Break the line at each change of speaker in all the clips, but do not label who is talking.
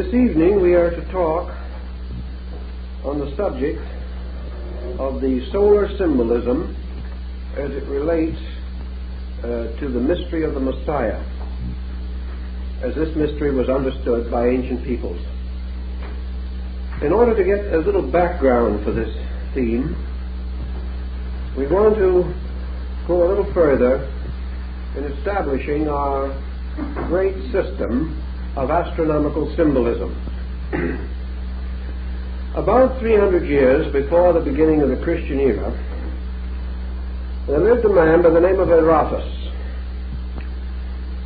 This evening we are to talk on the subject of the solar symbolism as it relates to the mystery of the Messiah, as this mystery was understood by ancient peoples. In order to get a little background for this theme, we want to go a little further in establishing our great system of astronomical symbolism. About 300 years before the beginning of the Christian era, there lived a man by the name of Aratus.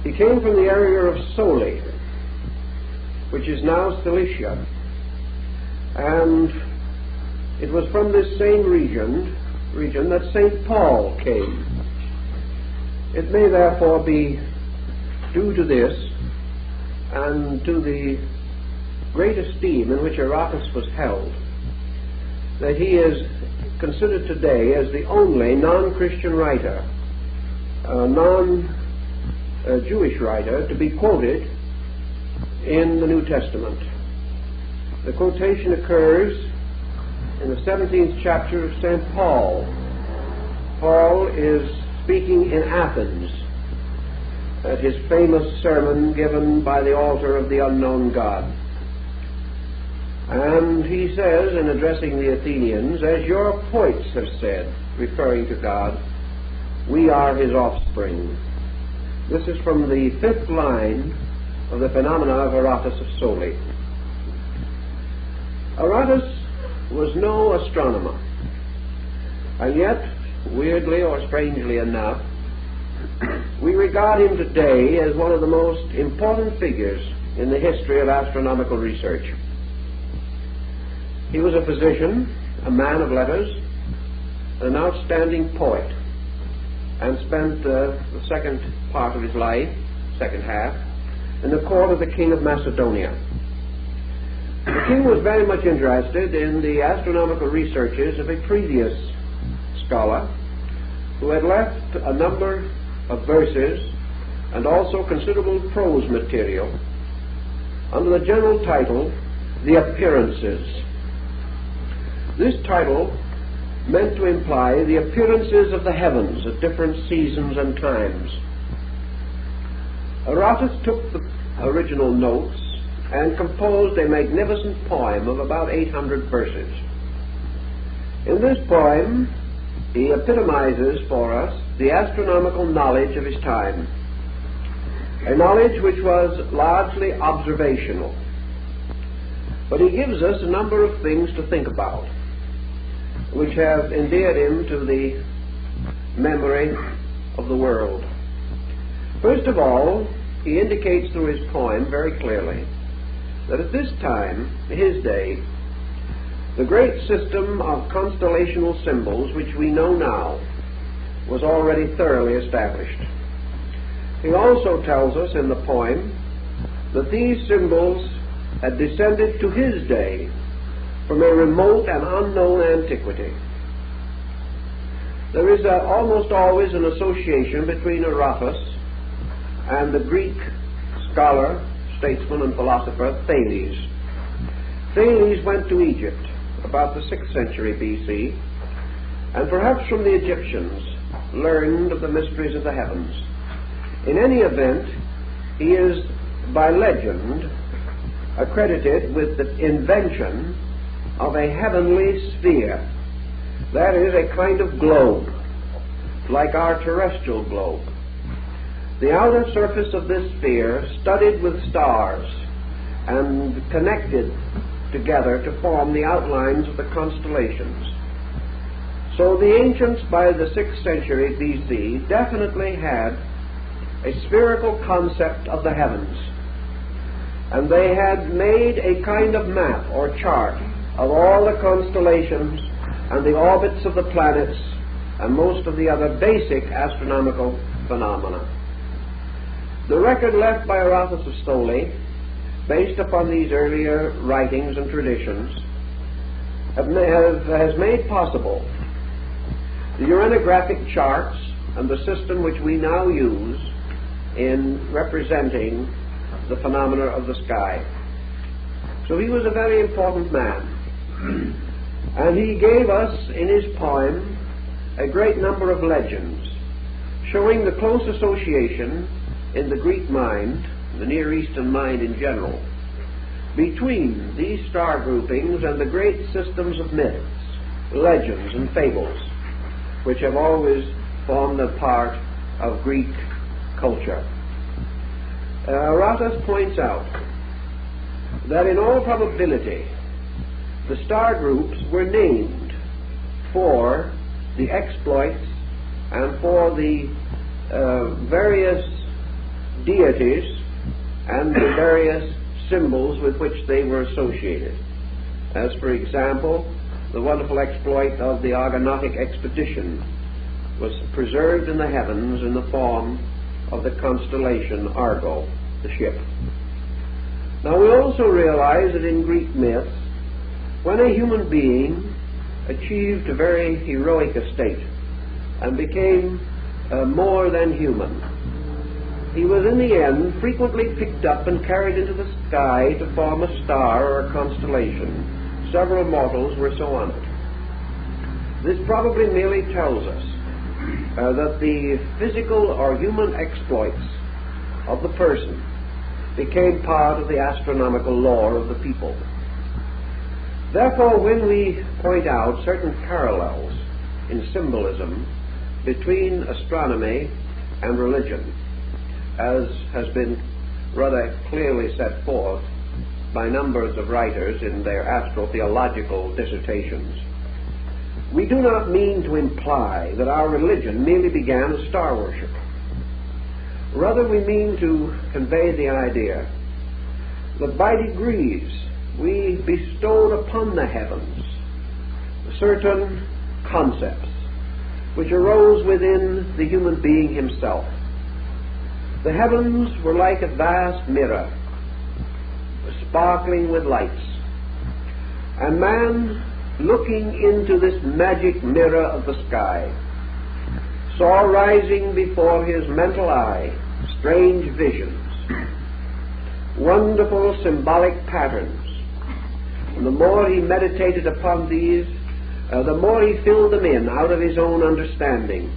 He came from the area of Soli, which is now Cilicia, and it was from this same region that St. Paul came. It may therefore be due to this and to the great esteem in which Aratus was held that he is considered today as the only non-Christian writer, non-Jewish writer, to be quoted in the New Testament. The quotation occurs in the 17th chapter of St. Paul. Paul is speaking in Athens at his famous sermon given by the altar of the unknown God. And he says, in addressing the Athenians, "As your poets have said," referring to God, "we are his offspring." This is from the 5th line of the Phenomena of Aratus of Soli. Aratus was no astronomer, and yet, weirdly or strangely enough, we regard him today as one of the most important figures in the history of astronomical research. He was a physician, a man of letters, an outstanding poet, and spent the second part of his life, second half, in the court of the king of Macedonia. The king was very much interested in the astronomical researches of a previous scholar who had left a number of verses and also considerable prose material under the general title, The Appearances. This title meant to imply the appearances of the heavens at different seasons and times. Aratus took the original notes and composed a magnificent poem of about 800 verses. In this poem, he epitomizes for us the astronomical knowledge of his time, a knowledge which was largely observational. But he gives us a number of things to think about, which have endeared him to the memory of the world. First of all, he indicates through his poem very clearly that at this time, his day, the great system of constellational symbols which we know now was already thoroughly established. He also tells us in the poem that these symbols had descended to his day from a remote and unknown antiquity. There is almost always an association between Aratus and the Greek scholar, statesman, and philosopher Thales. Thales went to Egypt about the 6th century BC, and perhaps from the Egyptians learned of the mysteries of the heavens. In any event, he is by legend accredited with the invention of a heavenly sphere, that is, a kind of globe, like our terrestrial globe. The outer surface of this sphere studded with stars and connected together to form the outlines of the constellations. So the ancients by the 6th century BC definitely had a spherical concept of the heavens, and they had made a kind of map or chart of all the constellations and the orbits of the planets and most of the other basic astronomical phenomena. The record left by Aratus of Soli, based upon these earlier writings and traditions, has made possible the uranographic charts and the system which we now use in representing the phenomena of the sky. So he was a very important man. And he gave us in his poem a great number of legends showing the close association in the Greek mind, the Near Eastern mind in general, between these star groupings and the great systems of myths, legends, and fables, which have always formed a part of Greek culture. Aratus points out that in all probability the star groups were named for the exploits and for the various deities and the various symbols with which they were associated. As for example, the wonderful exploit of the Argonautic expedition was preserved in the heavens in the form of the constellation Argo, the ship. Now we also realize that in Greek myths, when a human being achieved a very heroic estate and became more than human, he was in the end frequently picked up and carried into the sky to form a star or a constellation. Several mortals were so honored. This probably merely tells us that the physical or human exploits of the person became part of the astronomical lore of the people. Therefore, when we point out certain parallels in symbolism between astronomy and religion, as has been rather clearly set forth by numbers of writers in their astrotheological dissertations, we do not mean to imply that our religion merely began as star worship. Rather, we mean to convey the idea that by degrees we bestowed upon the heavens certain concepts which arose within the human being himself. The heavens were like a vast mirror, sparkling with lights, and man, looking into this magic mirror of the sky, saw rising before his mental eye strange visions, wonderful symbolic patterns. And the more he meditated upon these, the more he filled them in out of his own understanding,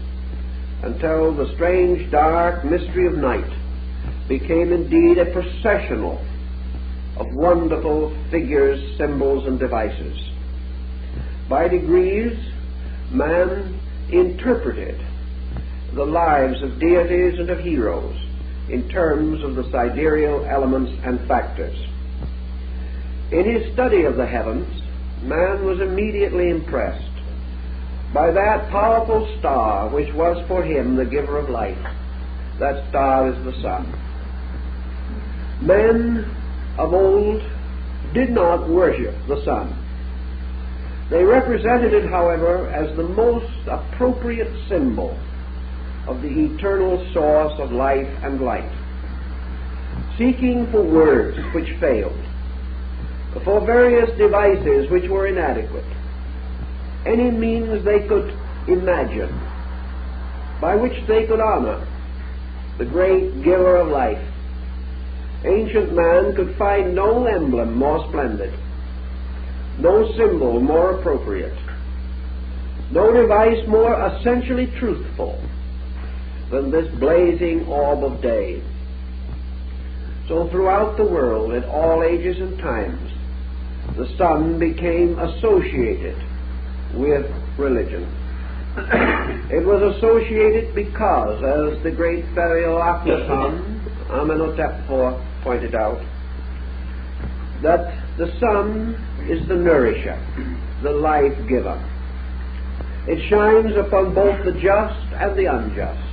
until the strange dark mystery of night became indeed a processional of wonderful figures, symbols, and devices. By degrees, man interpreted the lives of deities and of heroes in terms of the sidereal elements and factors. In his study of the heavens, man was immediately impressed by that powerful star which was for him the giver of life. That star is the sun. Men of old did not worship the sun. They represented it, however, as the most appropriate symbol of the eternal source of life and light, seeking for words which failed, for various devices which were inadequate, any means they could imagine by which they could honor the great giver of life. Ancient man could find no emblem more splendid, no symbol more appropriate, no device more essentially truthful than this blazing orb of day. So throughout the world, at all ages and times, the sun became associated with religion. It was associated because, as the great Pharaoh Amenhotep IV pointed out, that the sun is the nourisher, the life giver. It shines upon both the just and the unjust.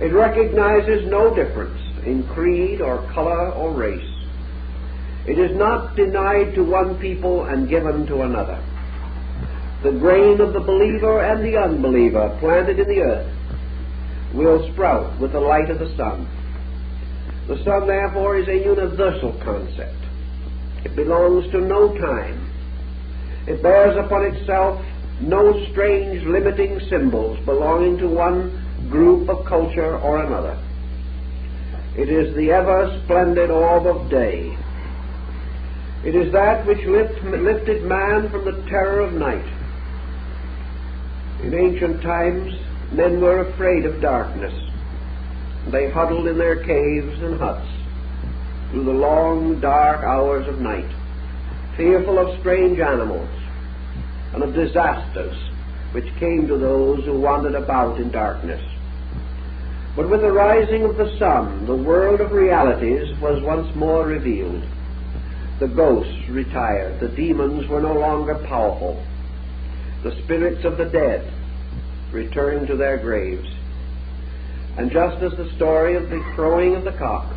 It recognizes no difference in creed or color or race. It is not denied to one people and given to another. The grain of the believer and the unbeliever planted in the earth will sprout with the light of the sun. The sun, therefore, is a universal concept. It belongs to no time. It bears upon itself no strange limiting symbols belonging to one group of culture or another. It is the ever splendid orb of day. It is that which lifted man from the terror of night. In ancient times, men were afraid of darkness. They huddled in their caves and huts through the long, dark hours of night, fearful of strange animals and of disasters which came to those who wandered about in darkness. But with the rising of the sun, the world of realities was once more revealed. The ghosts retired. The demons were no longer powerful. The spirits of the dead returned to their graves. And just as the story of the crowing of the cock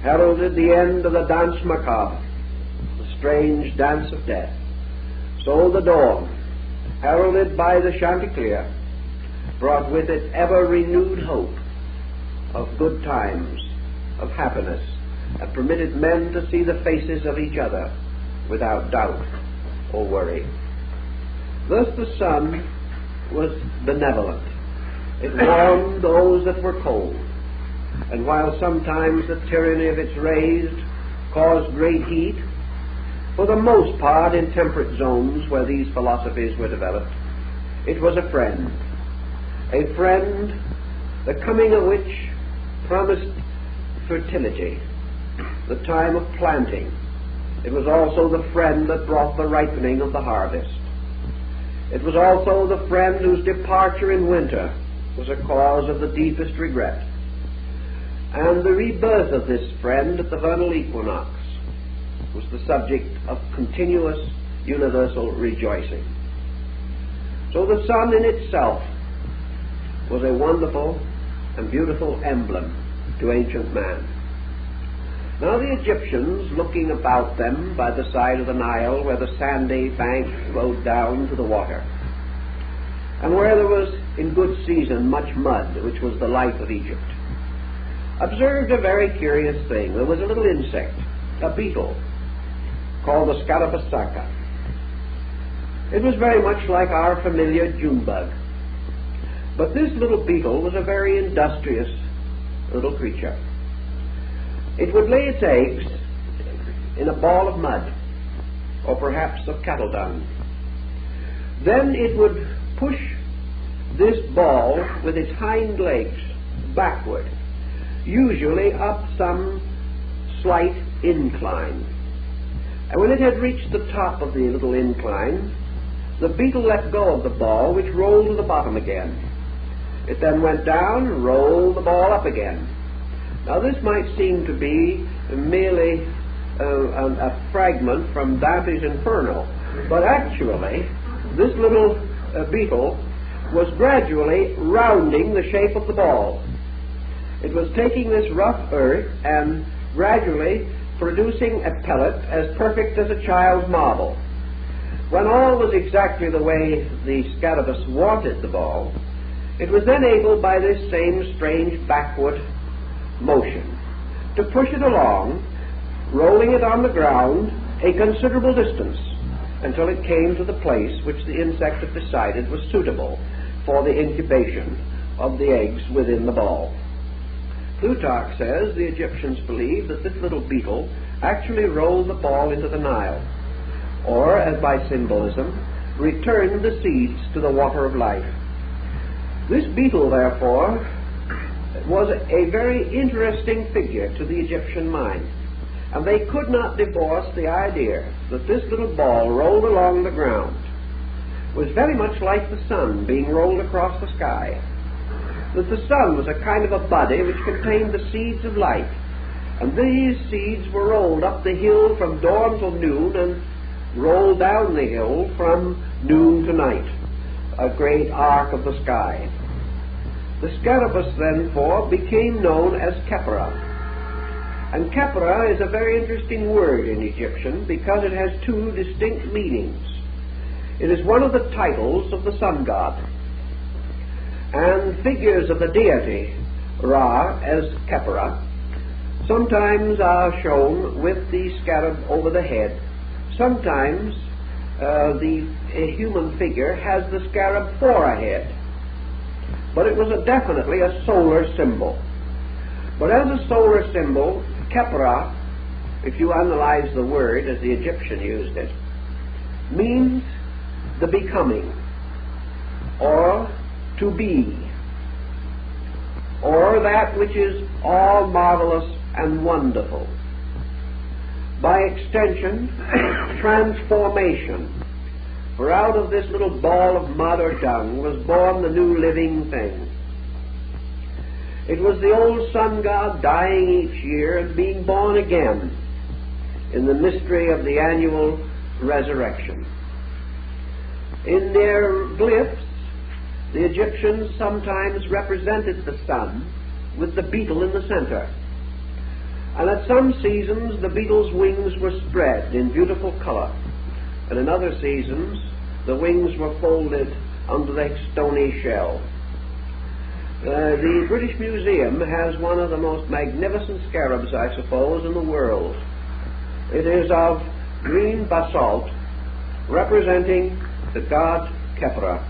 heralded the end of the dance macabre, the strange dance of death, so the dawn, heralded by the chanticleer, brought with it ever renewed hope of good times, of happiness, and permitted men to see the faces of each other without doubt or worry. Thus the sun was benevolent. It warmed those that were cold, and while sometimes the tyranny of its rays caused great heat, for the most part in temperate zones where these philosophies were developed, it was a friend, the coming of which promised fertility, the time of planting. It was also the friend that brought the ripening of the harvest. It was also the friend whose departure in winter was a cause of the deepest regret. And the rebirth of this friend at the vernal equinox was the subject of continuous universal rejoicing. So the sun in itself was a wonderful and beautiful emblem to ancient man. Now the Egyptians, looking about them by the side of the Nile, where the sandy bank flowed down to the water, and where there was in good season much mud, which was the life of Egypt, observed a very curious thing. There was a little insect, a beetle, called the Scarabassaka. It was very much like our familiar June bug. But this little beetle was a very industrious little creature. It would lay its eggs in a ball of mud, or perhaps of cattle dung. Then it would push this ball with its hind legs backward, usually up some slight incline. And when it had reached the top of the little incline, the beetle let go of the ball, which rolled to the bottom again. It then went down and rolled the ball up again. Now this might seem to be merely a fragment from Dante's Inferno, but actually this little beetle was gradually rounding the shape of the ball. It was taking this rough earth and gradually producing a pellet as perfect as a child's marble. When all was exactly the way the Scarabaeus wanted the ball, it was then able, by this same strange backward motion, to push it along, rolling it on the ground a considerable distance until it came to the place which the insect had decided was suitable for the incubation of the eggs within the ball. Plutarch says the Egyptians believed that this little beetle actually rolled the ball into the Nile, or, as by symbolism, returned the seeds to the water of life. This beetle, therefore, was a very interesting figure to the Egyptian mind, and they could not divorce the idea that this little ball rolled along the ground was very much like the sun being rolled across the sky, that the sun was a kind of a body which contained the seeds of life, and these seeds were rolled up the hill from dawn till noon and rolled down the hill from noon to night, a great arc of the sky. The Scarabaeus, therefore, became known as Khepra. And Khepra is a very interesting word in Egyptian because it has two distinct meanings. It is one of the titles of the sun god, and figures of the deity Ra as Khepra sometimes are shown with the scarab over the head. Sometimes the human figure has the scarab for a head, but it was definitely a solar symbol. But as a solar symbol, Khepra if you analyze the word as the Egyptian used it, means the becoming, or to be, or that which is all marvelous and wonderful. By extension, transformation. For out of this little ball of mud or dung was born the new living thing. It was the old sun god dying each year and being born again in the mystery of the annual resurrection. In their glyphs, the Egyptians sometimes represented the sun with the beetle in the center. And at some seasons the beetle's wings were spread in beautiful color, and in other seasons the wings were folded under the stony shell. The British Museum has one of the most magnificent scarabs, I suppose, in the world. It is of green basalt, representing the god Khepra.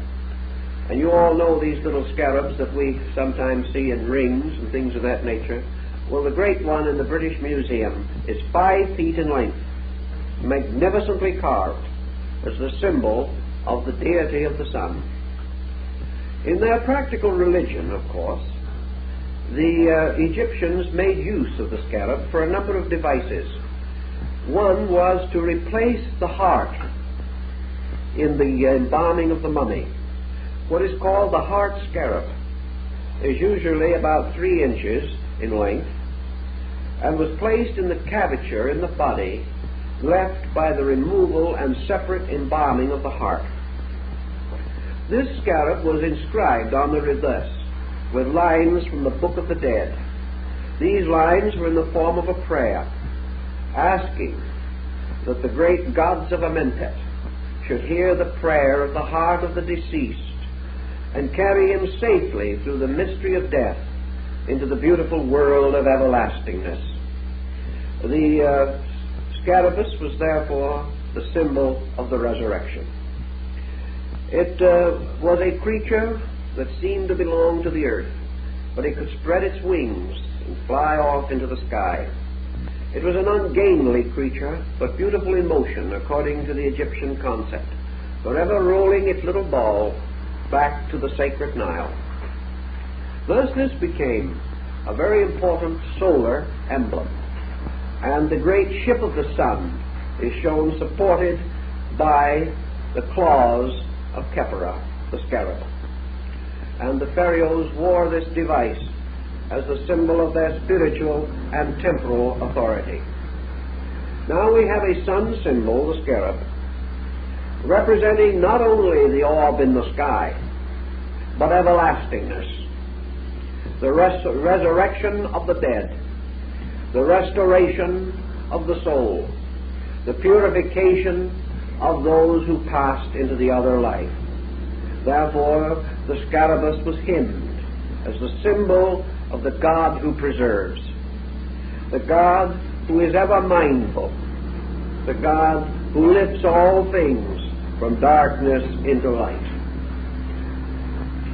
And you all know these little scarabs that we sometimes see in rings and things of that nature. Well, the great one in the British Museum is 5 feet in length, magnificently carved as the symbol of the deity of the sun. In their practical religion, of course, the Egyptians made use of the scarab for a number of devices. One was to replace the heart in the embalming of the mummy. What is called the heart scarab is usually about 3 inches in length and was placed in the cavature in the body left by the removal and separate embalming of the heart. This scarab was inscribed on the reverse with lines from the Book of the Dead. These lines were in the form of a prayer, asking that the great gods of Amentet should hear the prayer of the heart of the deceased and carry him safely through the mystery of death into the beautiful world of everlastingness. The scarabus was therefore the symbol of the resurrection. It was a creature that seemed to belong to the earth, but it could spread its wings and fly off into the sky. It was an ungainly creature, but beautiful in motion, according to the Egyptian concept, forever rolling its little ball back to the sacred Nile. Thus this became a very important solar emblem, and the great ship of the sun is shown supported by the claws of Khepra, the scarab. And the pharaohs wore this device as the symbol of their spiritual and temporal authority. Now we have a sun symbol, the scarab, representing not only the orb in the sky, but everlastingness, the resurrection of the dead, the restoration of the soul, the purification of those who passed into the other life. Therefore, the scarabus was hymned as the symbol of the God who preserves, the God who is ever mindful, the God who lifts all things from darkness into light.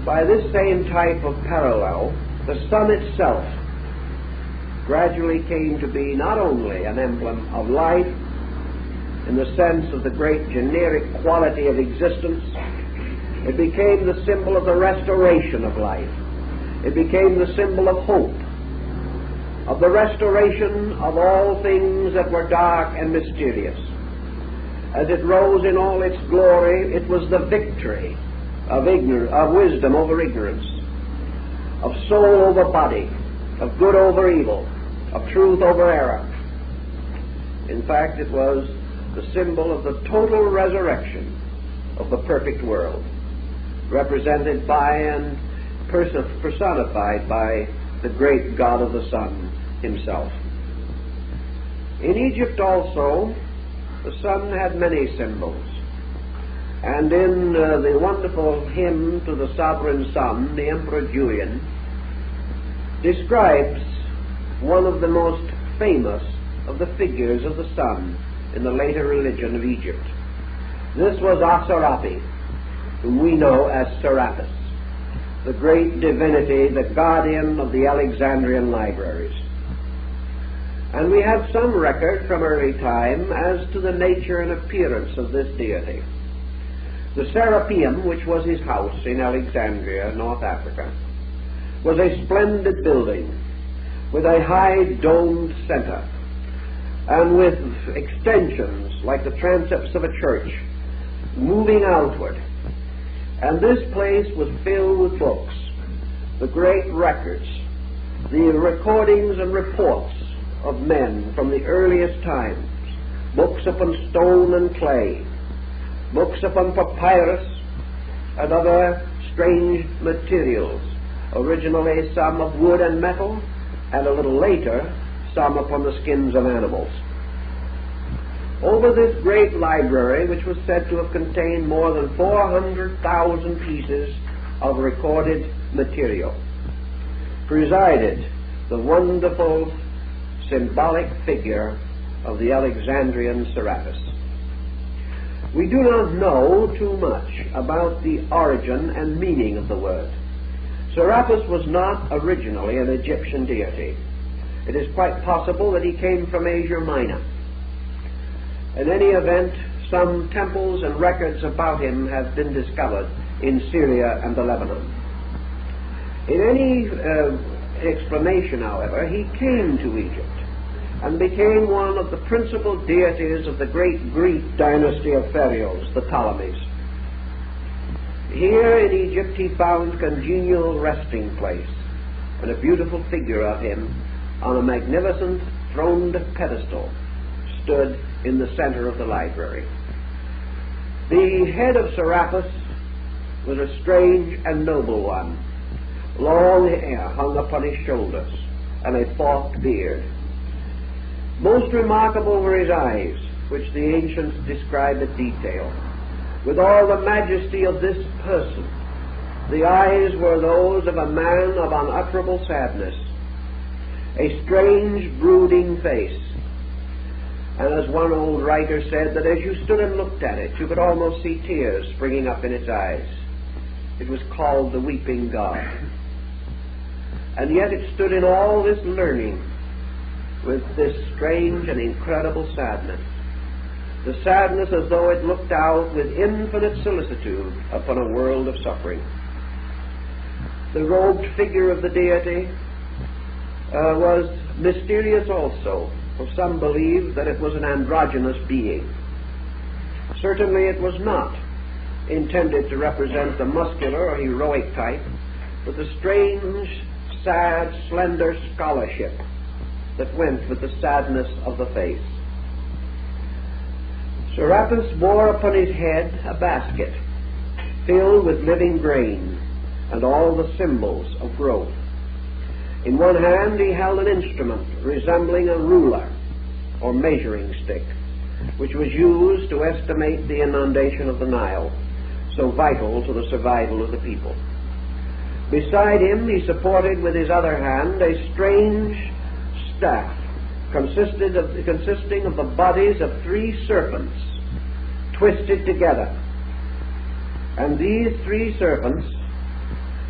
By this same type of parallel, the sun itself gradually came to be not only an emblem of life in the sense of the great generic quality of existence, it became the symbol of the restoration of life. It became the symbol of hope, of the restoration of all things that were dark and mysterious. As it rose in all its glory, it was the victory of wisdom over ignorance, of soul over body, of good over evil, of truth over error. In fact, it was the symbol of the total resurrection of the perfect world, represented by and personified by the great God of the sun himself. In Egypt also, the sun had many symbols, and in the wonderful hymn to the sovereign sun, the Emperor Julian describes one of the most famous of the figures of the sun in the later religion of Egypt. This was Asarapi, whom we know as Serapis, the great divinity, the guardian of the Alexandrian libraries. And we have some record from early time as to the nature and appearance of this deity. The Serapeum, which was his house in Alexandria, North Africa, was a splendid building with a high domed center and with extensions like the transepts of a church moving outward. And this place was filled with books, the great records, the recordings and reports of men from the earliest times, books upon stone and clay, books upon papyrus and other strange materials, originally some of wood and metal, and a little later some upon the skins of animals. Over this great library, which was said to have contained more than 400,000 pieces of recorded material, presided the wonderful symbolic figure of the Alexandrian Serapis. We do not know too much about the origin and meaning of the word. Serapis was not originally an Egyptian deity. It is quite possible that he came from Asia Minor. In any event, some temples and records about him have been discovered in Syria and the Lebanon. In any explanation, however, he came to Egypt and became one of the principal deities of the great Greek dynasty of pharaohs, the Ptolemies. Here in Egypt he found congenial resting place, and a beautiful figure of him on a magnificent throned pedestal stood in the center of the library. The head of Serapis was a strange and noble one. Long hair hung upon his shoulders, and a forked beard. Most remarkable were his eyes, which the ancients describe in detail. With all the majesty of this person, the eyes were those of a man of unutterable sadness, a strange, brooding face. And as one old writer said, that as you stood and looked at it, you could almost see tears springing up in its eyes. It was called the Weeping God. And yet it stood in all this learning with this strange and incredible sadness. The sadness as though it looked out with infinite solicitude upon a world of suffering. The robed figure of the deity was mysterious also, for some believed that it was an androgynous being. Certainly it was not intended to represent the muscular or heroic type, but the strange, sad, slender scholarship that went with the sadness of the face. Serapis bore upon his head a basket filled with living grain and all the symbols of growth. In one hand he held an instrument resembling a ruler or measuring stick, which was used to estimate the inundation of the Nile, so vital to the survival of the people. Beside him he supported with his other hand a strange staff consisting of the bodies of 3 serpents twisted together. And these 3 serpents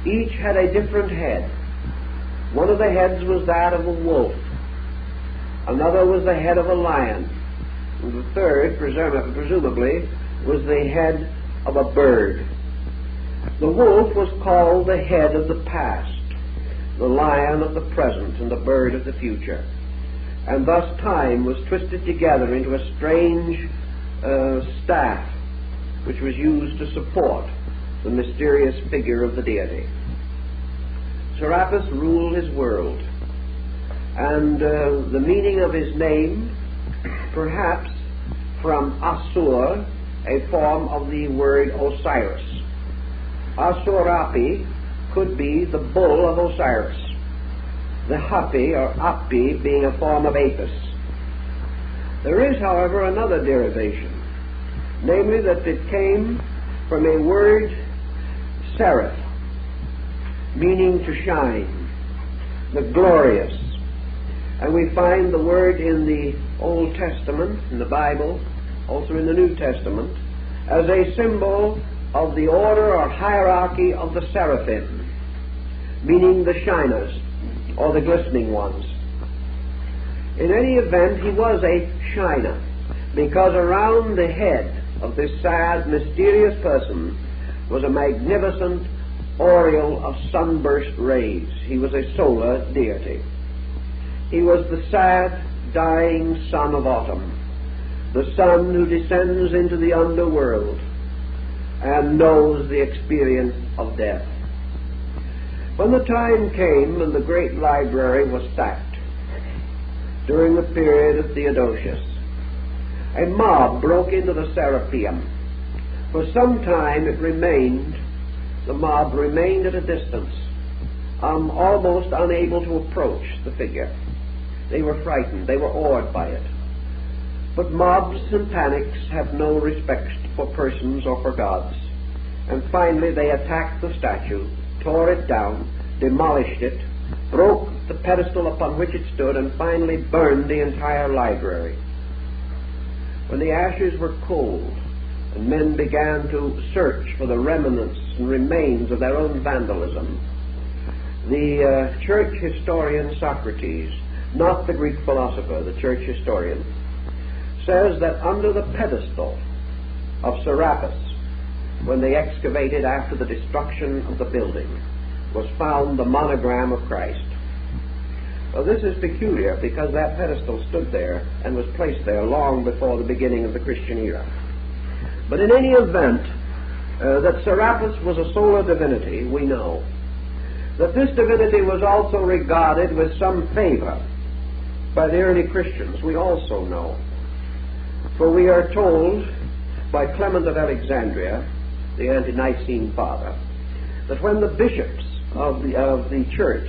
each had a different head. One of the heads was that of a wolf, another was the head of a lion, and the third, presumably, was the head of a bird. The wolf was called the head of the past, the lion of the present, and the bird of the future. And thus time was twisted together into a strange staff which was used to support the mysterious figure of the deity. Serapis ruled his world, and the meaning of his name, perhaps from Asur, a form of the word Osiris. Asurapi could be the bull of Osiris, the Hapi or Api being a form of Apis. There is, however, another derivation, namely that it came from a word seraph, meaning to shine, the glorious. And we find the word in the Old Testament, in the Bible, also in the New Testament, as a symbol of the order or hierarchy of the seraphim, meaning the shiners or the glistening ones. In any event, he was a shiner, because around the head of this sad, mysterious person was a magnificent aureole of sunburst rays. He was a solar deity. He was the sad, dying sun of autumn, the sun who descends into the underworld and knows the experience of death. When the time came and the great library was sacked during the period of Theodosius, a mob broke into the Serapeum. For some time the mob remained at a distance, almost unable to approach the figure. They were frightened, they were awed by it. But mobs and panics have no respect for persons or for gods. And finally they attacked the statue, tore it down, demolished it, broke the pedestal upon which it stood, and finally burned the entire library. When the ashes were cold, and men began to search for the remnants and remains of their own vandalism, the church historian Socrates, not the Greek philosopher, the church historian, says that under the pedestal of Serapis, when they excavated after the destruction of the building, was found the monogram of Christ. Well, this is peculiar because that pedestal stood there and was placed there long before the beginning of the Christian era. But in any event, that Serapis was a solar divinity, we know. That this divinity was also regarded with some favor by the early Christians, we also know. For we are told by Clement of Alexandria, the ante-Nicene father, that when the bishops of the church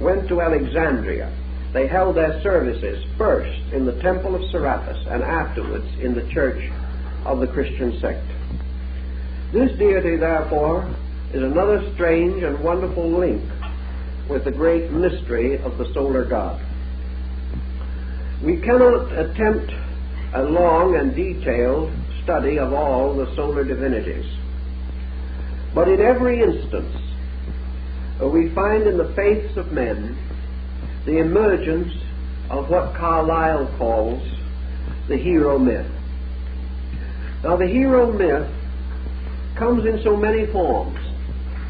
went to Alexandria, they held their services first in the temple of Serapis and afterwards in the church of the Christian sect. This deity, therefore, is another strange and wonderful link with the great mystery of the solar God. We cannot attempt a long and detailed study of all the solar divinities, but in every instance we find in the faiths of men the emergence of what Carlyle calls the hero myth. Now, the hero myth comes in so many forms,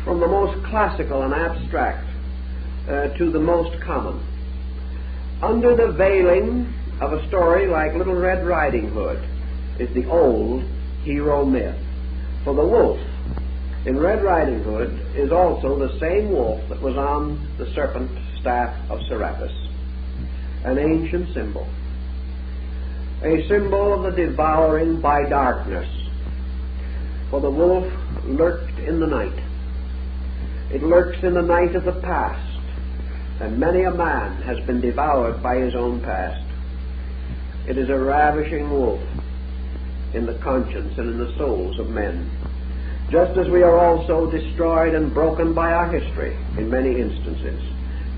from the most classical and abstract to the most common. Under the veiling of a story like Little Red Riding Hood is the old hero myth. For the wolf in Red Riding Hood is also the same wolf that was on the serpent staff of Serapis, an ancient symbol, a symbol of the devouring by darkness. For the wolf lurked in the night. It lurks in the night of the past, and many a man has been devoured by his own past. It is a ravishing wolf in the conscience and in the souls of men, just as we are also destroyed and broken by our history in many instances,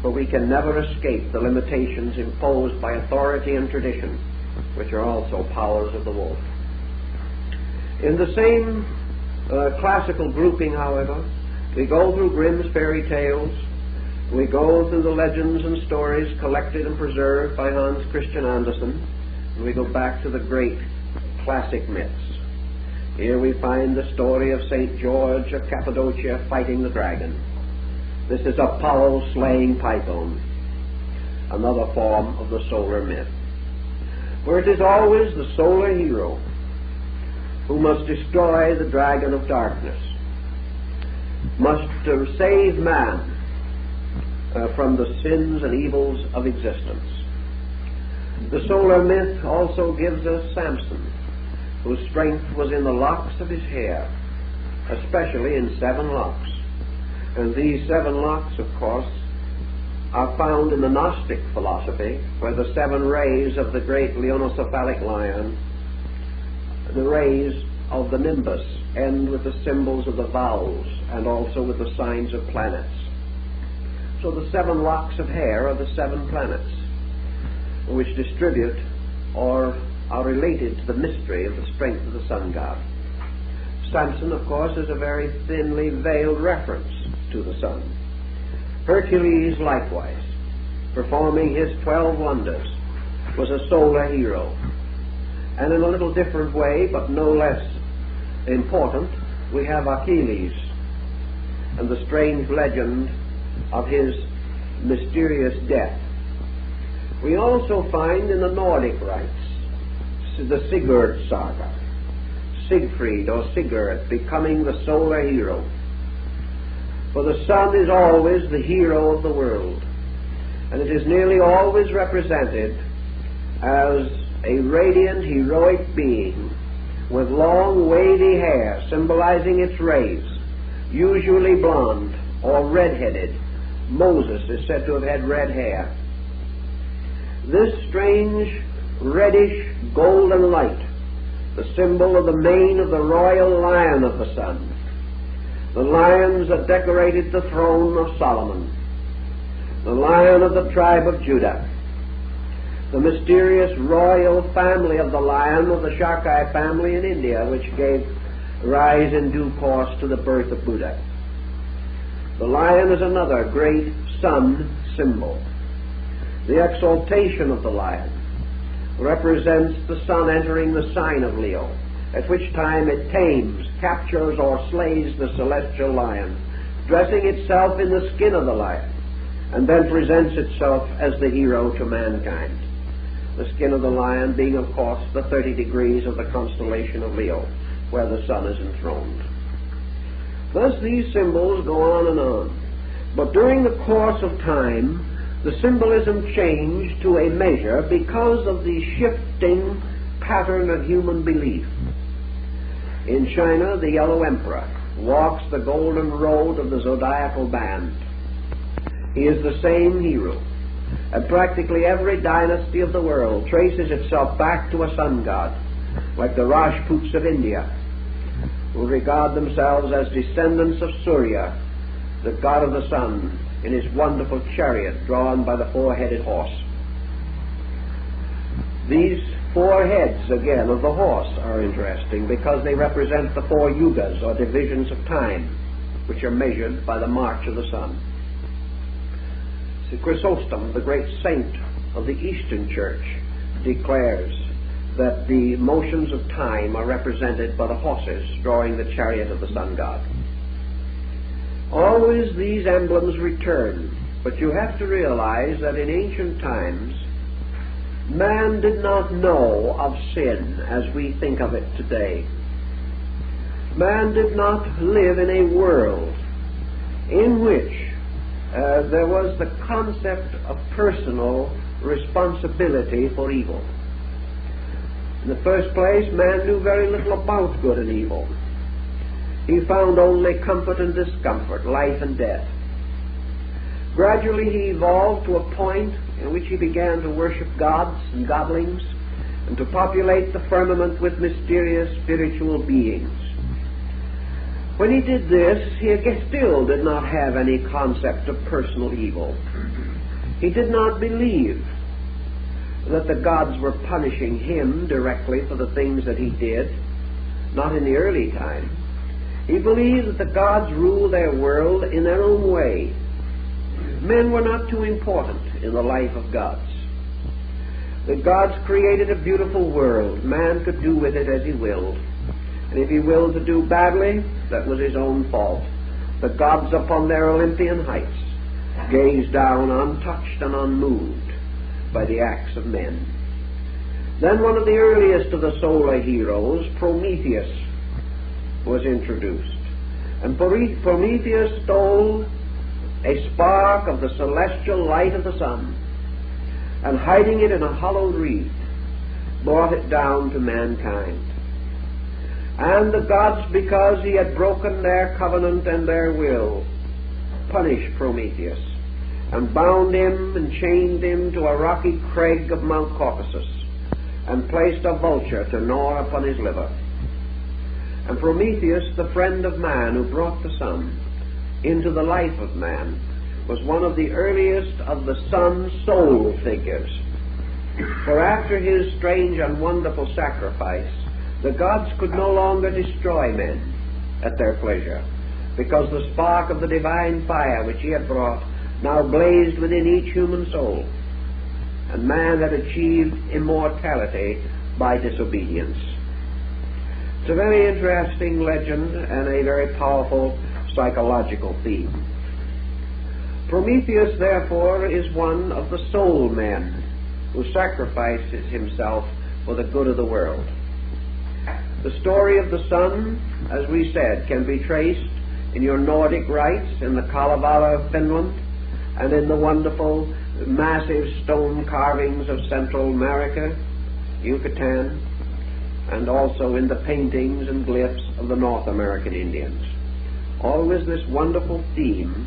for we can never escape the limitations imposed by authority and tradition, which are also powers of the wolf. In the same classical grouping, however, we go through Grimm's fairy tales, we go through the legends and stories collected and preserved by Hans Christian Andersen, and we go back to the great classic myths. Here we find the story of St. George of Cappadocia fighting the dragon. This is Apollo slaying Python, another form of the solar myth, where it is always the solar hero who must destroy the dragon of darkness, must save man from the sins and evils of existence. The solar myth also gives us Samson, whose strength was in the locks of his hair, especially in 7 locks. And these 7 locks, of course, are found in the Gnostic philosophy, where the 7 rays of the great leonocephalic lion, the rays of the nimbus, end with the symbols of the vowels and also with the signs of planets. So the 7 locks of hair are the 7 planets, which distribute or are related to the mystery of the strength of the sun god. Samson, of course, is a very thinly veiled reference to the sun. Hercules, likewise, performing his 12 wonders, was a solar hero. And in a little different way, but no less important, we have Achilles and the strange legend of his mysterious death. We also find in the Nordic rites the Sigurd saga, Siegfried or Sigurd becoming the solar hero. For the sun is always the hero of the world, and it is nearly always represented as a radiant, heroic being with long, wavy hair symbolizing its rays, usually blonde or red-headed. Moses is said to have had red hair. This strange, reddish, golden light, the symbol of the mane of the royal lion of the sun, the lions that decorated the throne of Solomon, the lion of the tribe of Judah, the mysterious royal family of the lion of the Shakai family in India, which gave rise in due course to the birth of Buddha. The lion is another great sun symbol. The exaltation of the lion represents the sun entering the sign of Leo, at which time it tames, captures, or slays the celestial lion, dressing itself in the skin of the lion, and then presents itself as the hero to mankind. The skin of the lion being, of course, the 30 degrees of the constellation of Leo, where the sun is enthroned. Thus these symbols go on and on. But during the course of time, the symbolism changed to a measure because of the shifting pattern of human belief. In China, the Yellow Emperor walks the golden road of the zodiacal band. He is the same hero, and practically every dynasty of the world traces itself back to a sun god, like the Rajputs of India, who regard themselves as descendants of Surya, the god of the sun, in his wonderful chariot drawn by the four-headed horse. These four heads, again, of the horse are interesting because they represent the four yugas, or divisions of time, which are measured by the march of the sun. Chrysostom, the great saint of the Eastern Church, declares that the motions of time are represented by the horses drawing the chariot of the sun god. Always these emblems return, but you have to realize that in ancient times, man did not know of sin as we think of it today. Man did not live in a world in which there was the concept of personal responsibility for evil. In the first place, man knew very little about good and evil. He found only comfort and discomfort, life and death. Gradually he evolved to a point in which he began to worship gods and godlings and to populate the firmament with mysterious spiritual beings. When he did this, he still did not have any concept of personal evil. He did not believe that the gods were punishing him directly for the things that he did, not in the early time. He believed that the gods ruled their world in their own way. Men were not too important in the life of gods. The gods created a beautiful world. Man could do with it as he willed. And if he willed to do badly, that was his own fault. The gods upon their Olympian heights gazed down untouched and unmoved by the acts of men. Then one of the earliest of the solar heroes, Prometheus, was introduced. And Prometheus stole a spark of the celestial light of the sun, and hiding it in a hollowed reed, brought it down to mankind. And the gods, because he had broken their covenant and their will, punished Prometheus, and bound him and chained him to a rocky crag of Mount Caucasus, and placed a vulture to gnaw upon his liver. And Prometheus, the friend of man who brought the sun into the life of man, was one of the earliest of the sun's soul figures. For after his strange and wonderful sacrifice, the gods could no longer destroy men at their pleasure, because the spark of the divine fire which he had brought now blazed within each human soul. and man had achieved immortality by disobedience. It's a very interesting legend and a very powerful psychological theme. Prometheus, therefore, is one of the soul men who sacrifices himself for the good of the world. The story of the sun, as we said, can be traced in your Nordic rites in the Kalevala of Finland and in the wonderful massive stone carvings of Central America, Yucatan, and also in the paintings and glyphs of the North American Indians. Always this wonderful theme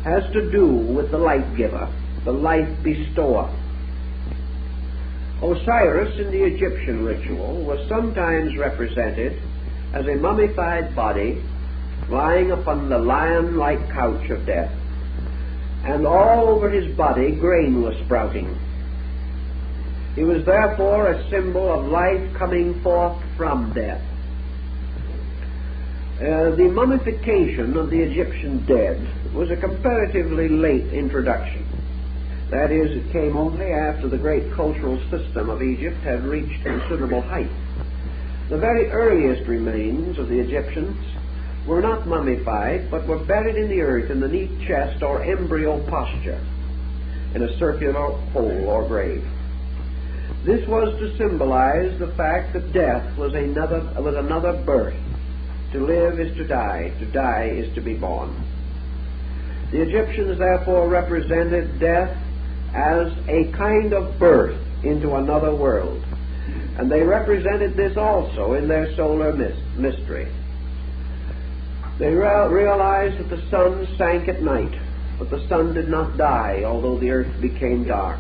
has to do with the life giver, the life bestower. Osiris in the Egyptian ritual was sometimes represented as a mummified body lying upon the lion-like couch of death, and all over his body grain was sprouting. He was therefore a symbol of life coming forth from death. The mummification of the Egyptian dead was a comparatively late introduction. That is, it came only after the great cultural system of Egypt had reached considerable height. The very earliest remains of the Egyptians were not mummified, but were buried in the earth in the neat chest or embryo posture, in a circular hole or grave. This was to symbolize the fact that death was another birth. To live is to die is to be born. The Egyptians therefore represented death as a kind of birth into another world, and they represented this also in their solar mystery. They realized that the sun sank at night, but the sun did not die, although the earth became dark.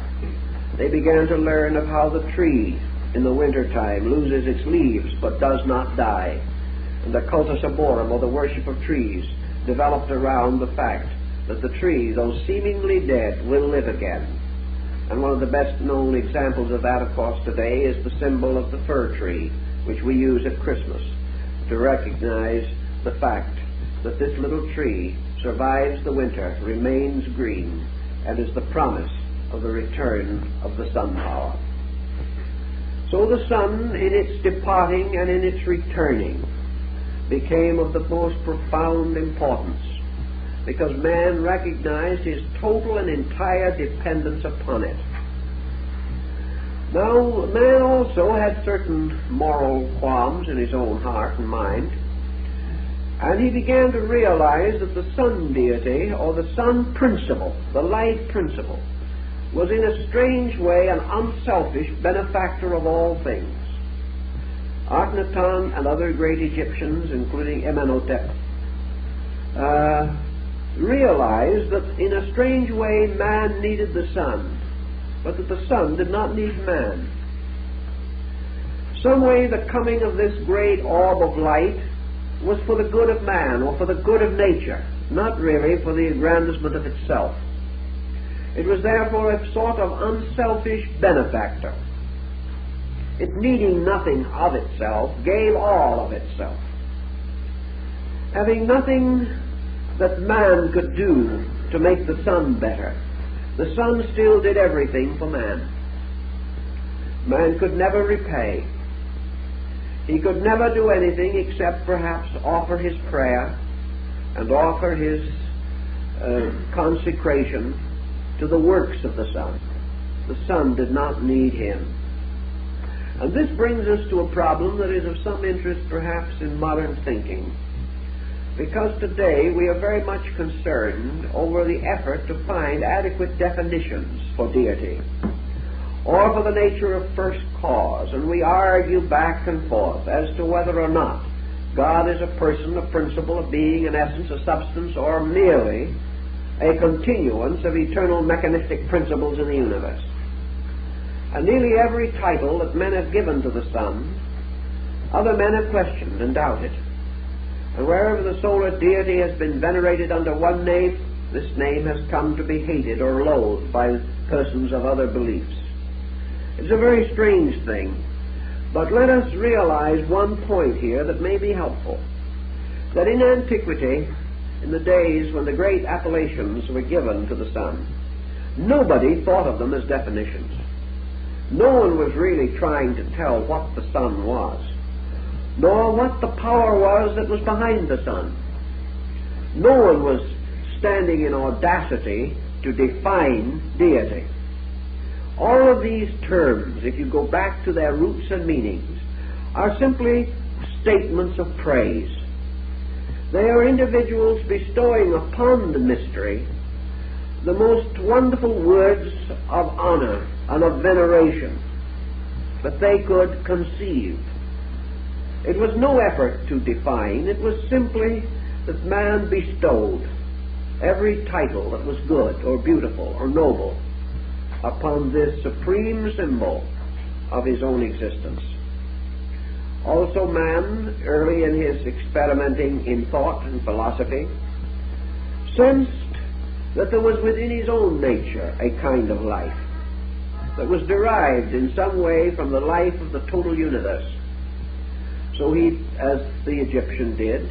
They began to learn of how the tree in the wintertime loses its leaves but does not die. And the cultus arborum, or the worship of trees, developed around the fact that the tree, though seemingly dead, will live again. And one of the best known examples of that, of course, today is the symbol of the fir tree, which we use at Christmas to recognize the fact that this little tree survives the winter, remains green, and is the promise of the return of the sun power. So the sun, in its departing and in its returning, became of the most profound importance, because man recognized his total and entire dependence upon it. Now, man also had certain moral qualms in his own heart and mind, and he began to realize that the sun deity, or the sun principle, the light principle, was in a strange way an unselfish benefactor of all things. Akhenaten and other great Egyptians, including Amenhotep, realized that in a strange way man needed the sun, but that the sun did not need man. Some way the coming of this great orb of light was for the good of man, or for the good of nature, not really for the aggrandizement of itself. It was therefore a sort of unselfish benefactor. It, needing nothing of itself, gave all of itself. Having nothing that man could do to make the sun better, the sun still did everything for man. Man could never repay. He could never do anything except perhaps offer his prayer and offer his consecration to the works of the sun. The sun did not need him. And this brings us to a problem that is of some interest perhaps in modern thinking, because today we are very much concerned over the effort to find adequate definitions for deity or for the nature of first cause, and we argue back and forth as to whether or not God is a person, a principle, a being, an essence, a substance, or merely a continuance of eternal mechanistic principles in the universe. And nearly every title that men have given to the sun, other men have questioned and doubted. And wherever the solar deity has been venerated under one name, this name has come to be hated or loathed by persons of other beliefs. It's a very strange thing, but let us realize one point here that may be helpful. That in antiquity, in the days when the great appellations were given to the sun, nobody thought of them as definitions. No one was really trying to tell what the sun was, nor what the power was that was behind the sun. No one was standing in audacity to define deity. All of these terms, if you go back to their roots and meanings, are simply statements of praise. They are individuals bestowing upon the mystery the most wonderful words of honor and of veneration that they could conceive. It was no effort to define. It was simply that man bestowed every title that was good or beautiful or noble upon this supreme symbol of his own existence. Also, man, early in his experimenting in thought and philosophy, sensed that there was within his own nature a kind of life that was derived in some way from the life of the total universe. So he, as the Egyptian did,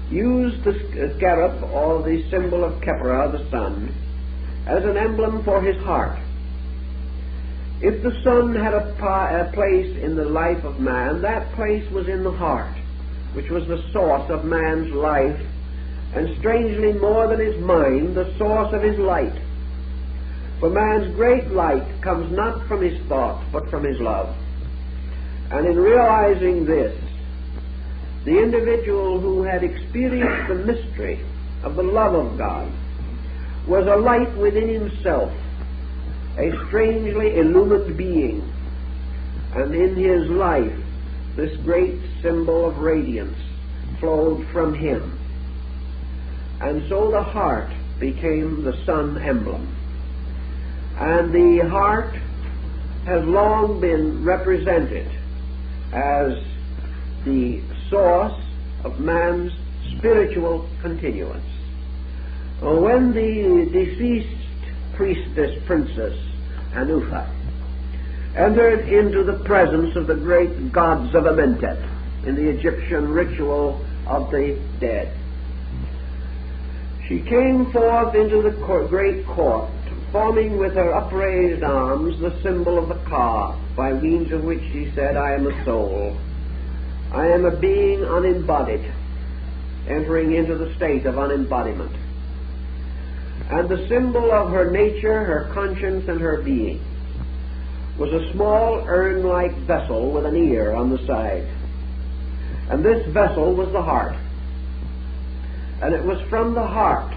used the scarab, or the symbol of Khepra, the sun, as an emblem for his heart. If the sun had a place in the life of man, that place was in the heart, which was the source of man's life, and strangely more than his mind, the source of his light. For man's great light comes not from his thought, but from his love. And in realizing this, the individual who had experienced the mystery of the love of God was a light within himself, a strangely illumined being, and in his life this great symbol of radiance flowed from him. And so the heart became the sun emblem. And the heart has long been represented as the source of man's spiritual continuance. When the deceased princess Hanufa entered into the presence of the great gods of Amentet in the Egyptian ritual of the dead, she came forth into the great court, forming with her upraised arms the symbol of the Ka, by means of which she said, I am a soul. I am a being unembodied, entering into the state of unembodiment. And the symbol of her nature, her conscience, and her being was a small urn-like vessel with an ear on the side. And this vessel was the heart. And it was from the heart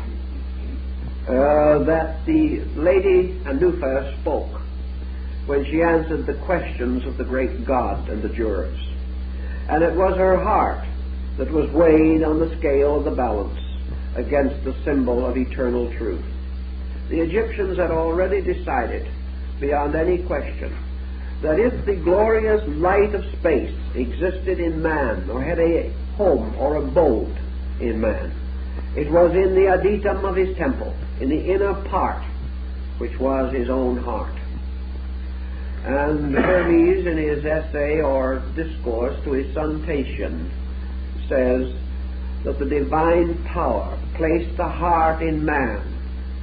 that the lady Hanufa spoke when she answered the questions of the great God and the jurors. And it was her heart that was weighed on the scale of the balance against the symbol of eternal truth. The Egyptians had already decided, beyond any question, that if the glorious light of space existed in man, or had a home or abode in man, it was in the adytum of his temple, in the inner part, which was his own heart. And Hermes, in his essay or discourse to his son Tatian, says that the divine power placed the heart in man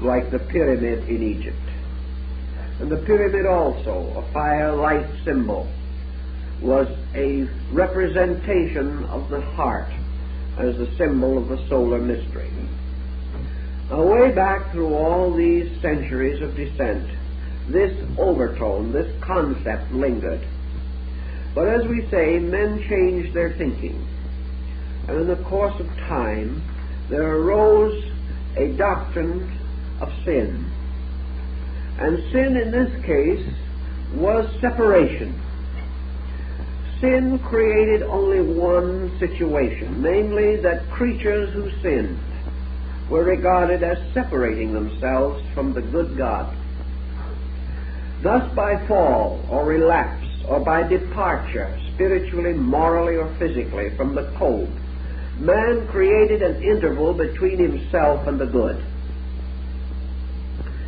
like the pyramid in Egypt. And the pyramid also, a fire-light symbol, was a representation of the heart as the symbol of the solar mystery. Now, way back through all these centuries of descent, this overtone, this concept lingered. But as we say, men changed their thinking. And in the course of time, there arose a doctrine of sin. And sin in this case was separation. Sin created only one situation, namely that creatures who sinned were regarded as separating themselves from the good God. Thus, by fall or relapse or by departure, spiritually, morally, or physically, from the code, man created an interval between himself and the good.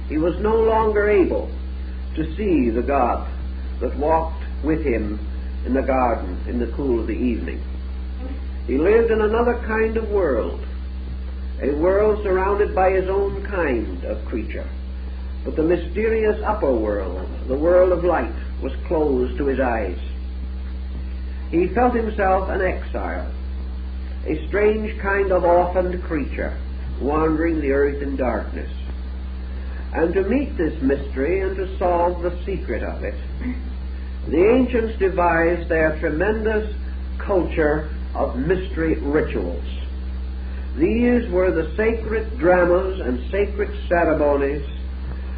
He was no longer able to see the God that walked with him in the garden in the cool of the evening. He lived in another kind of world, a world surrounded by his own kind of creature. But the mysterious upper world, the world of light, was closed to his eyes. He felt himself an exile, a strange kind of orphaned creature, wandering the earth in darkness. And to meet this mystery and to solve the secret of it, the ancients devised their tremendous culture of mystery rituals. These were the sacred dramas and sacred ceremonies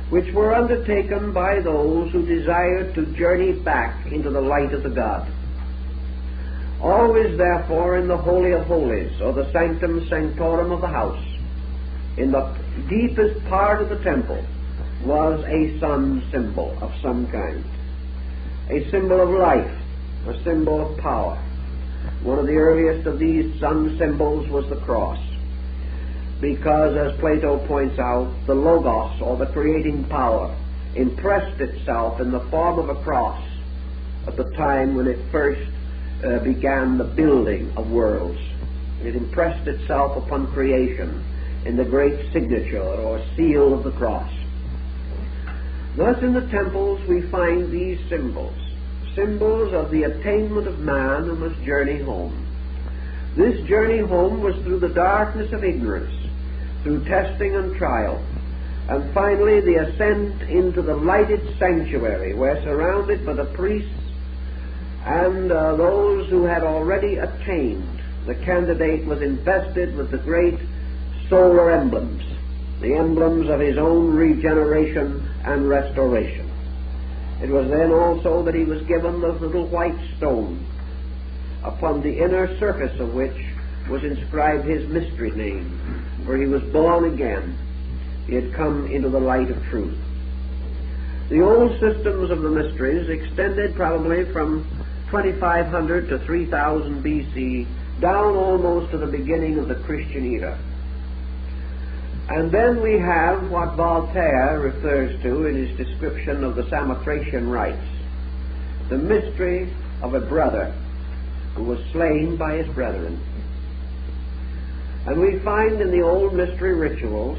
which were undertaken by those who desired to journey back into the light of the God. Always, therefore, in the Holy of Holies, or the Sanctum Sanctorum of the house, in the deepest part of the temple, was a sun symbol of some kind. A symbol of life, a symbol of power. One of the earliest of these sun symbols was the cross, because, as Plato points out, the Logos, or the creating power, impressed itself in the form of a cross at the time when it first began the building of worlds. It impressed itself upon creation in the great signature or seal of the cross. Thus in the temples we find these symbols, symbols of the attainment of man who must journey home. This journey home was through the darkness of ignorance, through testing and trial, and finally the ascent into the lighted sanctuary, where, surrounded by the priests and those who had already attained, the candidate was invested with the great solar emblems, the emblems of his own regeneration and restoration. It was then also that he was given the little white stone, upon the inner surface of which was inscribed his mystery name, for he was born again. He had come into the light of truth. The old systems of the mysteries extended probably from 2500 to 3000 BC, down almost to the beginning of the Christian era. And then we have what Voltaire refers to in his description of the Samothracian rites, the mystery of a brother who was slain by his brethren. And we find in the old mystery rituals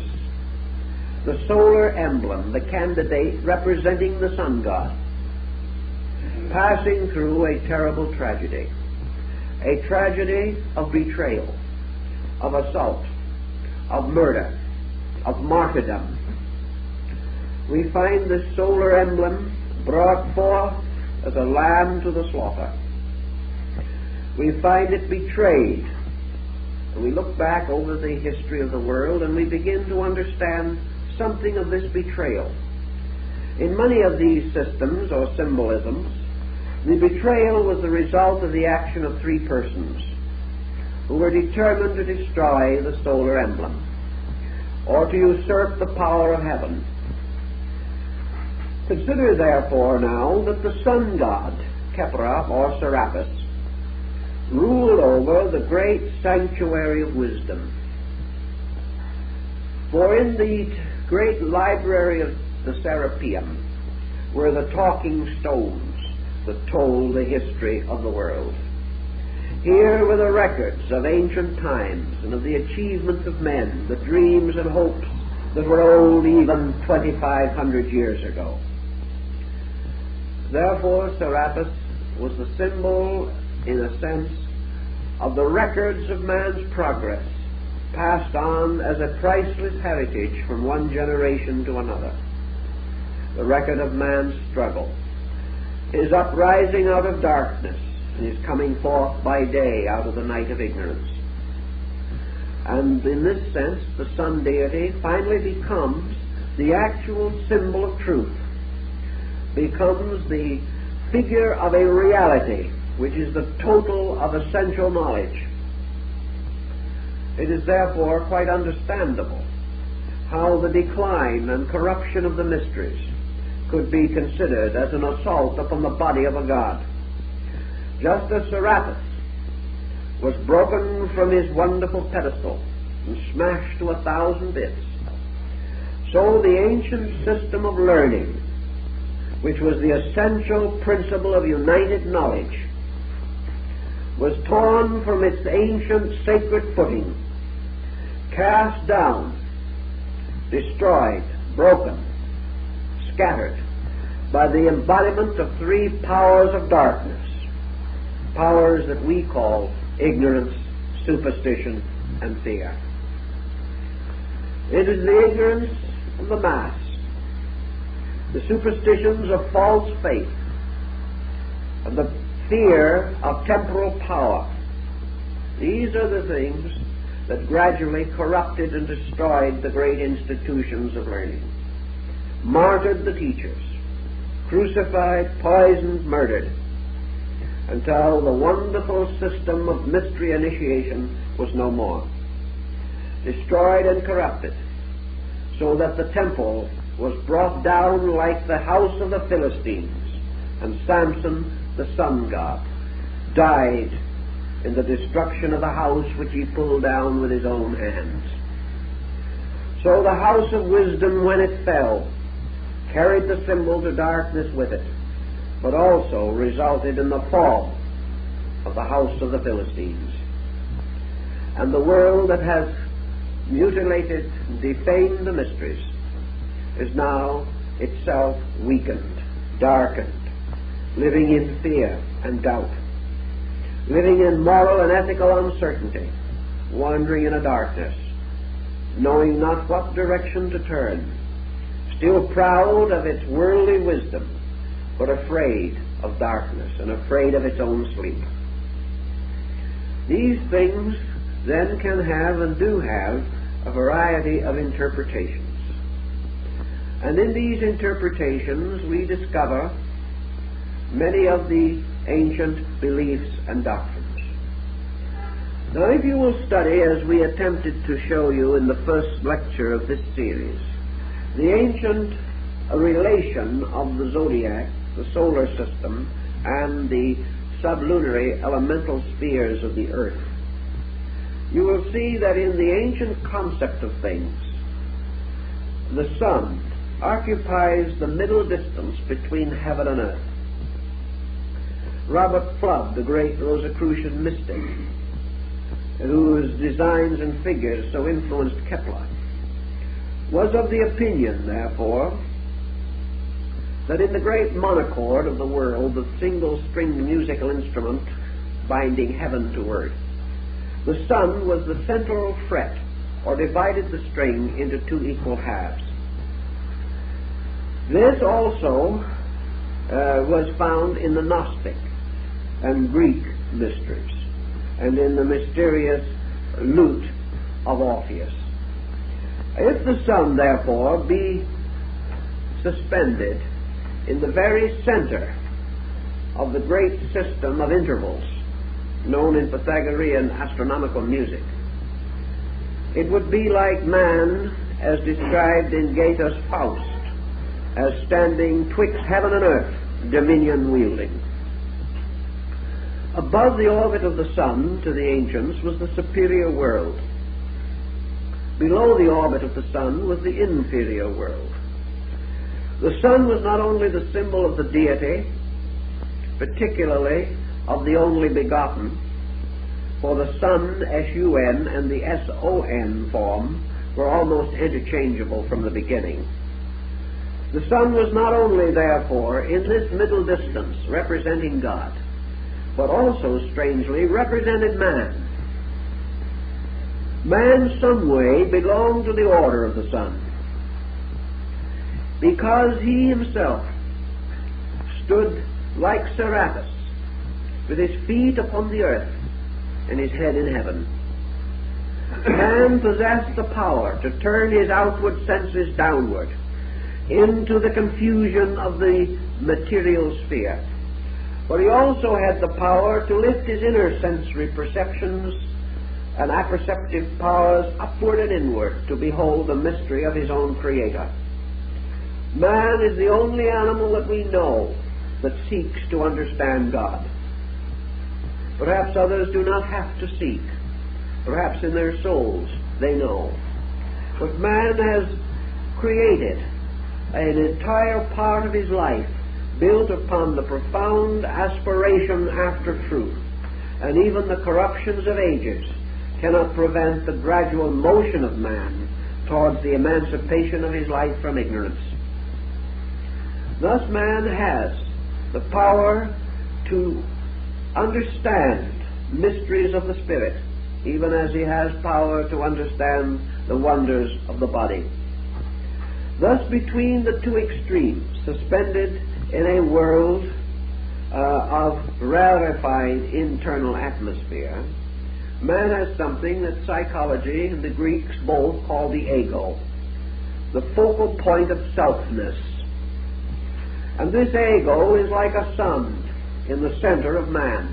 the solar emblem, the candidate representing the sun god, passing through a terrible tragedy of betrayal, of assault, of murder, of martyrdom. We find this solar emblem brought forth as a lamb to the slaughter. We find it betrayed. We look back over the history of the world and we begin to understand something of this betrayal. In many of these systems or symbolisms, the betrayal was the result of the action of three persons who were determined to destroy the solar emblem or to usurp the power of heaven. Consider therefore now that the sun god, Kepra or Serapis, ruled over the great sanctuary of wisdom. For in the great library of the Serapeum were the talking stones that told the history of the world. Here were the records of ancient times and of the achievements of men, the dreams and hopes that were old even 2,500 years ago. Therefore, Serapis was the symbol, in a sense, of the records of man's progress, passed on as a priceless heritage from one generation to another. The record of man's struggle, his uprising out of darkness, and his coming forth by day out of the night of ignorance. And in this sense, the sun deity finally becomes the actual symbol of truth, becomes the figure of a reality which is the total of essential knowledge. It is therefore quite understandable how the decline and corruption of the mysteries could be considered as an assault upon the body of a god. Just as Serapis was broken from his wonderful pedestal and smashed to 1,000 bits, so the ancient system of learning, which was the essential principle of united knowledge, was torn from its ancient sacred footing, cast down, destroyed, broken, scattered, by the embodiment of three powers of darkness, powers that we call ignorance, superstition, and fear. It is the ignorance of the mass, the superstitions of false faith, and the fear of temporal power. These are the things that gradually corrupted and destroyed the great institutions of learning, martyred the teachers, crucified, poisoned, murdered, until the wonderful system of mystery initiation was no more, destroyed and corrupted, so that the temple was brought down like the house of the Philistines, and Samson, the sun god, died in the destruction of the house which he pulled down with his own hands. So the house of wisdom, when it fell, carried the symbol to darkness with it, but also resulted in the fall of the house of the Philistines. And the world that has mutilated and defamed the mysteries is now itself weakened, darkened, living in fear and doubt, living in moral and ethical uncertainty, wandering in a darkness, knowing not what direction to turn, still proud of its worldly wisdom, but afraid of darkness and afraid of its own sleep. These things then can have and do have a variety of interpretations. And in these interpretations we discover many of the ancient beliefs and doctrines. Now, if you will study, as we attempted to show you in the first lecture of this series, the ancient relation of the zodiac, the solar system, and the sublunary elemental spheres of the earth, you will see that in the ancient concept of things, the sun occupies the middle distance between heaven and earth. Robert Flood, the great Rosicrucian mystic, whose designs and figures so influenced Kepler, was of the opinion, therefore, that in the great monochord of the world, the single-stringed musical instrument binding heaven to earth, the sun was the central fret, or divided the string into two equal halves. This also was found in the Gnostic and Greek mysteries, and in the mysterious lute of Orpheus. If the sun, therefore, be suspended in the very center of the great system of intervals known in Pythagorean astronomical music, it would be like man, as described in Goethe's Faust, as standing twixt heaven and earth, dominion wielding. Above the orbit of the sun, to the ancients, was the superior world. Below the orbit of the sun was the inferior world. The sun was not only the symbol of the deity, particularly of the only begotten, for the sun, S-U-N, and the S-O-N form were almost interchangeable from the beginning. The sun was not only, therefore, in this middle distance representing God, but also, strangely, represented man. Man, some way, belonged to the order of the sun, because he himself stood like Serapis, with his feet upon the earth and his head in heaven. Man possessed the power to turn his outward senses downward into the confusion of the material sphere, but he also had the power to lift his inner sensory perceptions and apperceptive powers upward and inward to behold the mystery of his own Creator. Man is the only animal that we know that seeks to understand God. Perhaps others do not have to seek. Perhaps in their souls they know. But man has created an entire part of his life built upon the profound aspiration after truth, and even the corruptions of ages cannot prevent the gradual motion of man towards the emancipation of his life from ignorance. Thus man has the power to understand mysteries of the Spirit, even as he has power to understand the wonders of the body. Thus, between the two extremes, suspended in a world of rarefied internal atmosphere, man has something that psychology and the Greeks both call the ego, the focal point of selfness. And this ego is like a sun in the center of man.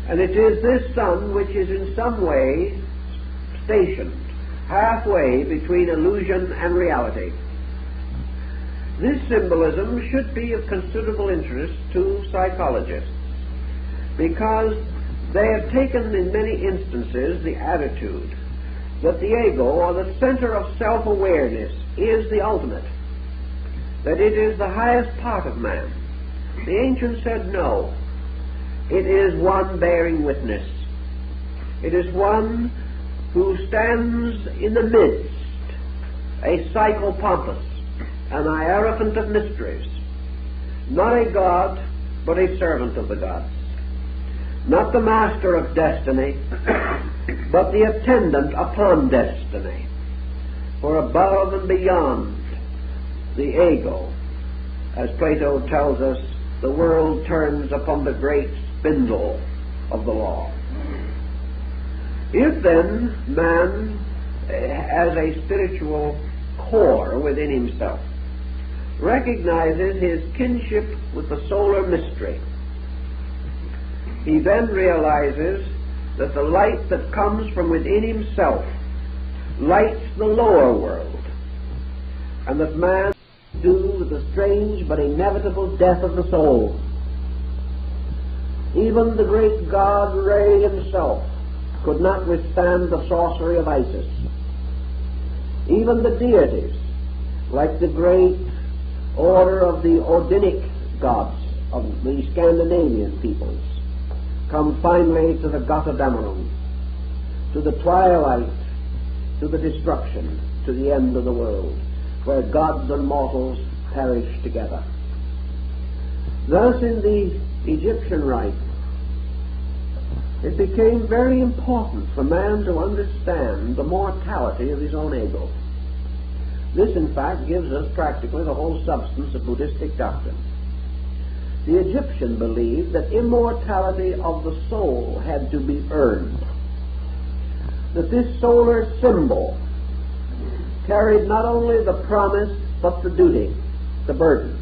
And it is this sun which is in some way stationed halfway between illusion and reality. This symbolism should be of considerable interest to psychologists, because they have taken in many instances the attitude that the ego, or the center of self-awareness, is the ultimate, that it is the highest part of man. The ancients said no. It is one bearing witness. It is one who stands in the midst, a psychopompus, an hierophant of mysteries, not a god, but a servant of the gods, not the master of destiny, but the attendant upon destiny. For above and beyond the ego, as Plato tells us, the world turns upon the great spindle of the law. If then man has a spiritual core within himself, recognizes his kinship with the solar mystery, he then realizes that the light that comes from within himself lights the lower world, and that man do with the strange but inevitable death of the soul. Even the great god Re himself could not withstand the sorcery of Isis. Even the deities, like the great order of the Odinic gods of the Scandinavian peoples, come finally to the Götterdämmerung, to the twilight, to the destruction, to the end of the world, where gods and mortals perish together. Thus, in the Egyptian rite, it became very important for man to understand the mortality of his own ego. This, in fact, gives us practically the whole substance of Buddhistic doctrine. The Egyptian believed that immortality of the soul had to be earned, that this solar symbol carried not only the promise but the duty, the burden.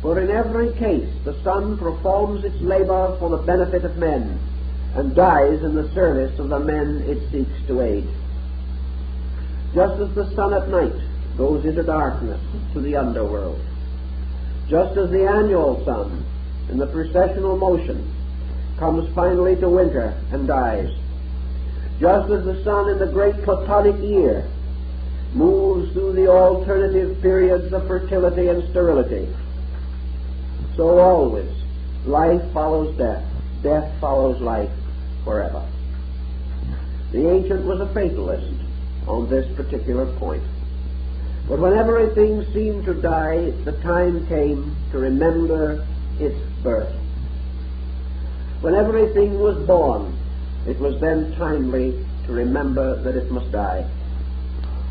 For in every case the sun performs its labor for the benefit of men and dies in the service of the men it seeks to aid. Just as the sun at night goes into darkness to the underworld, just as the annual sun in the precessional motion comes finally to winter and dies, just as the sun in the great Platonic year moves through the alternative periods of fertility and sterility, so always life follows death, death follows life forever. The ancient was a fatalist on this particular point. But when everything seemed to die, the time came to remember its birth. When everything was born, it was then timely to remember that it must die.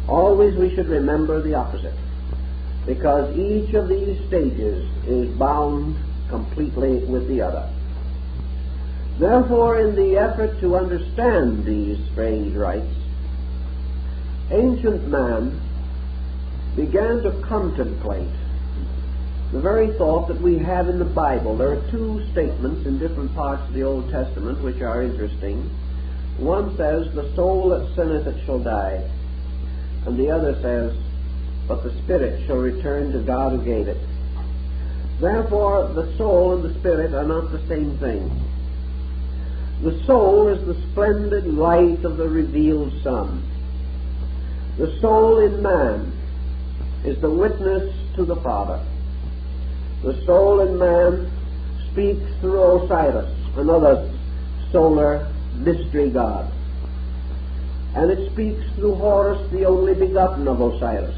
Always we should remember the opposite, because each of these stages is bound completely with the other. Therefore, in the effort to understand these strange rites, ancient man began to contemplate the very thought that we have in the Bible. There are two statements in different parts of the Old Testament which are interesting. One says, "The soul that sinneth it shall die," and the other says, "But the spirit shall return to God who gave it." Therefore, the soul and the spirit are not the same thing. The soul is the splendid light of the revealed sun. The soul in man is the witness to the Father. The soul in man speaks through Osiris, another solar mystery god. And it speaks through Horus, the only begotten of Osiris.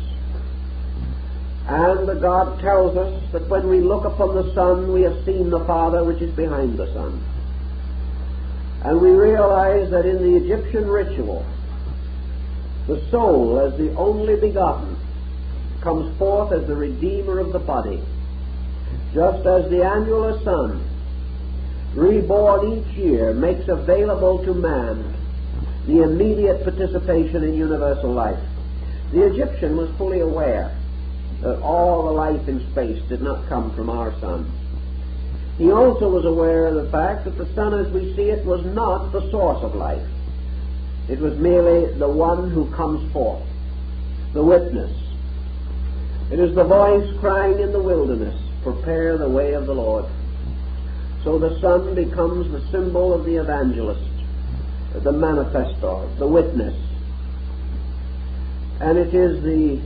And the God tells us that when we look upon the Son, we have seen the Father which is behind the Son. And we realize that in the Egyptian ritual, the soul, as the only begotten, comes forth as the redeemer of the body, just as the annular sun, reborn each year, makes available to man the immediate participation in universal life. The Egyptian was fully aware that all the life in space did not come from our sun. He also was aware of the fact that the sun as we see it was not the source of life. It was merely the one who comes forth, the witness. It is the voice crying in the wilderness, prepare the way of the Lord. So the sun becomes the symbol of the evangelist, the manifestor, the witness. And it is the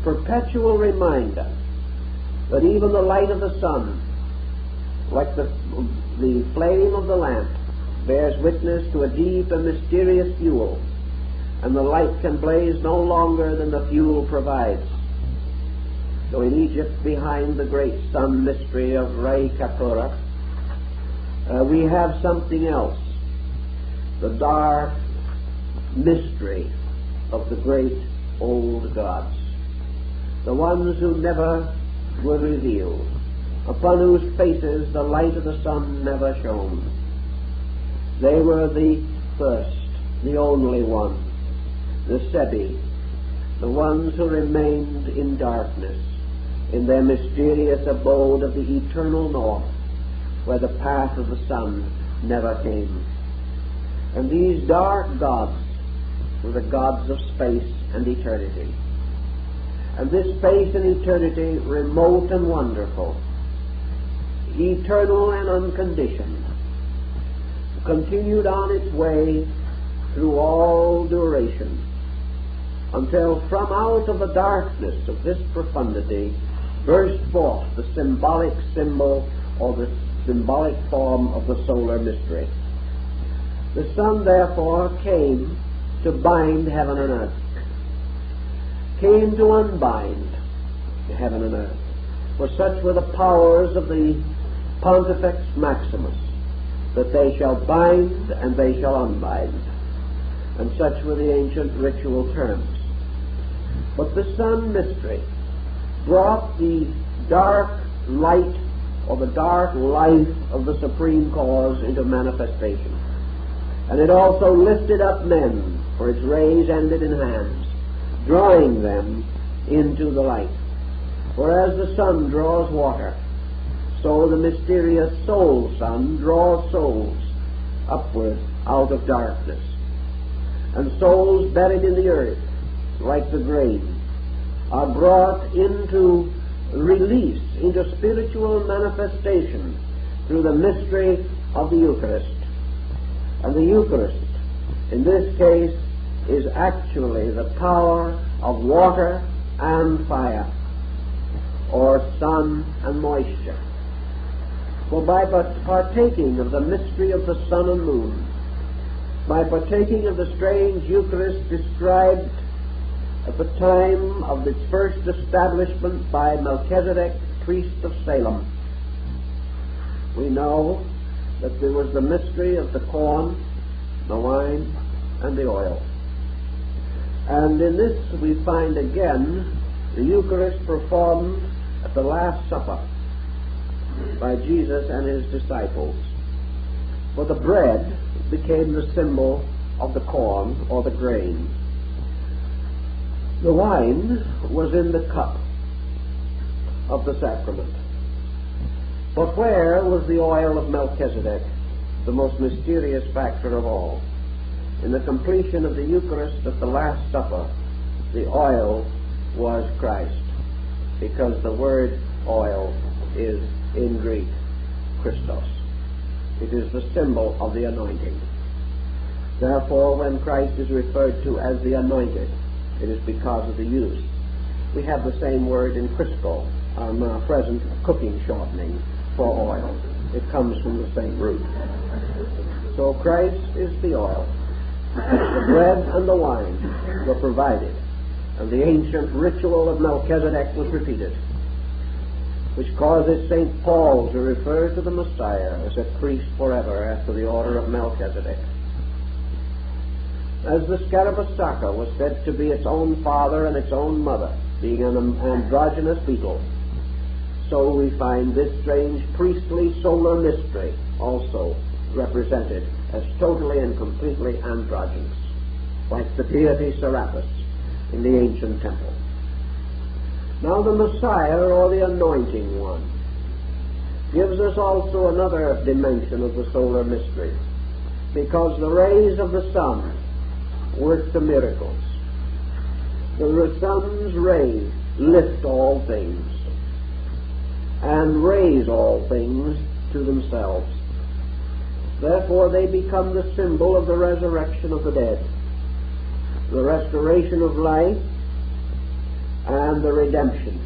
perpetual reminder that even the light of the sun, like the flame of the lamp, bears witness to a deep and mysterious fuel, and the light can blaze no longer than the fuel provides. So in Egypt, behind the great sun mystery of Re Kapura, we have something else, the dark mystery of the great old gods, the ones who never were revealed, upon whose faces the light of the sun never shone. They were the first, the only one, the Sebi, the ones who remained in darkness, in their mysterious abode of the eternal north, where the path of the sun never came. And these dark gods were the gods of space and eternity. And this space and eternity, remote and wonderful, eternal and unconditioned, continued on its way through all duration, until from out of the darkness of this profundity burst forth the symbolic symbol or the symbolic form of the solar mystery. The sun, therefore, came to bind heaven and earth, came to unbind heaven and earth, for such were the powers of the Pontifex Maximus, that they shall bind and they shall unbind, and such were the ancient ritual terms. But the sun mystery brought the dark light or the dark life of the supreme cause into manifestation. And it also lifted up men, for its rays ended in hands, drawing them into the light. For as the sun draws water, so the mysterious soul sun draws souls upward out of darkness. And souls buried in the earth, like the grain, are brought into release, into spiritual manifestation through the mystery of the Eucharist. And the Eucharist, in this case, is actually the power of water and fire, or sun and moisture. For by partaking of the mystery of the sun and moon, by partaking of the strange Eucharist described at the time of its first establishment by Melchizedek, priest of Salem, we know that there was the mystery of the corn, the wine, and the oil. And in this we find again the Eucharist performed at the Last Supper by Jesus and his disciples. For the bread became the symbol of the corn or the grain. The wine was in the cup of the sacrament. But where was the oil of Melchizedek, the most mysterious factor of all? In the completion of the Eucharist at the Last Supper, the oil was Christ, because the word oil is in Greek Christos. It is the symbol of the anointing. Therefore, when Christ is referred to as the anointed, it is because of the use. We have the same word in Crisco, our now present cooking shortening for oil. It comes from the same root. So Christ is the oil. The bread and the wine were provided and the ancient ritual of Melchizedek was repeated, which causes St. Paul to refer to the Messiah as a priest forever after the order of Melchizedek. As the Scarabassaka was said to be its own father and its own mother, being an androgynous beetle, so we find this strange priestly solar mystery also represented as totally and completely androgynous, like the deity Serapis in the ancient temple. Now the Messiah, or the Anointing One, gives us also another dimension of the solar mystery, because the rays of the sun work the miracles. The sun's rays lift all things and raise all things to themselves. Therefore they become the symbol of the resurrection of the dead, the restoration of life, and the redemption.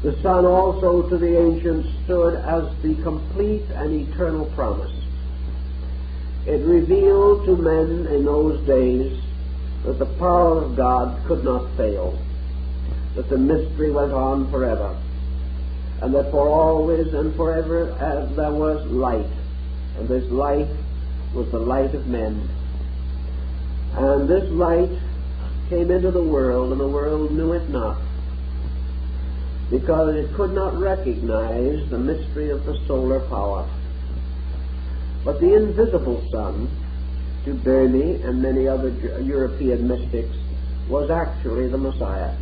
The sun also to the ancients stood as the complete and eternal promise. It revealed to men in those days that the power of God could not fail, that the mystery went on forever, and that for always and forever there was light, and this light was the light of men. And this light came into the world, and the world knew it not, because it could not recognize the mystery of the solar power. But the invisible sun, to Burney and many other European mystics, was actually the Messiah.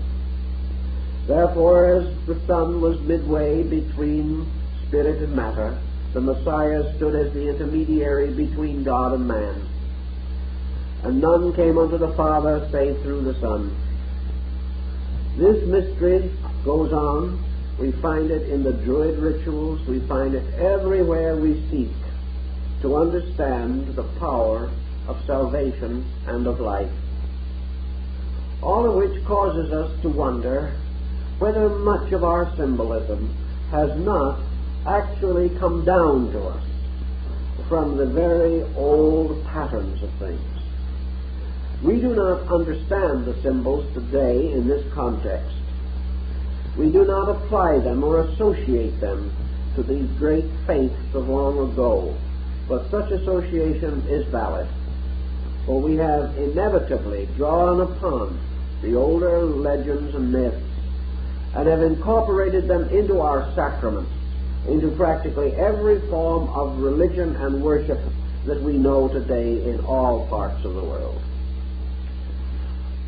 Therefore, as the sun was midway between spirit and matter, the Messiah stood as the intermediary between God and man. And none came unto the Father save through the Son. This mystery goes on. We find it in the Druid rituals. We find it everywhere we seek to understand the power of salvation and of life. All of which causes us to wonder whether much of our symbolism has not actually come down to us from the very old patterns of things. We do not understand the symbols today in this context. We do not apply them or associate them to these great faiths of long ago, but such association is valid, for we have inevitably drawn upon the older legends and myths and have incorporated them into our sacraments, into practically every form of religion and worship that we know today in all parts of the world.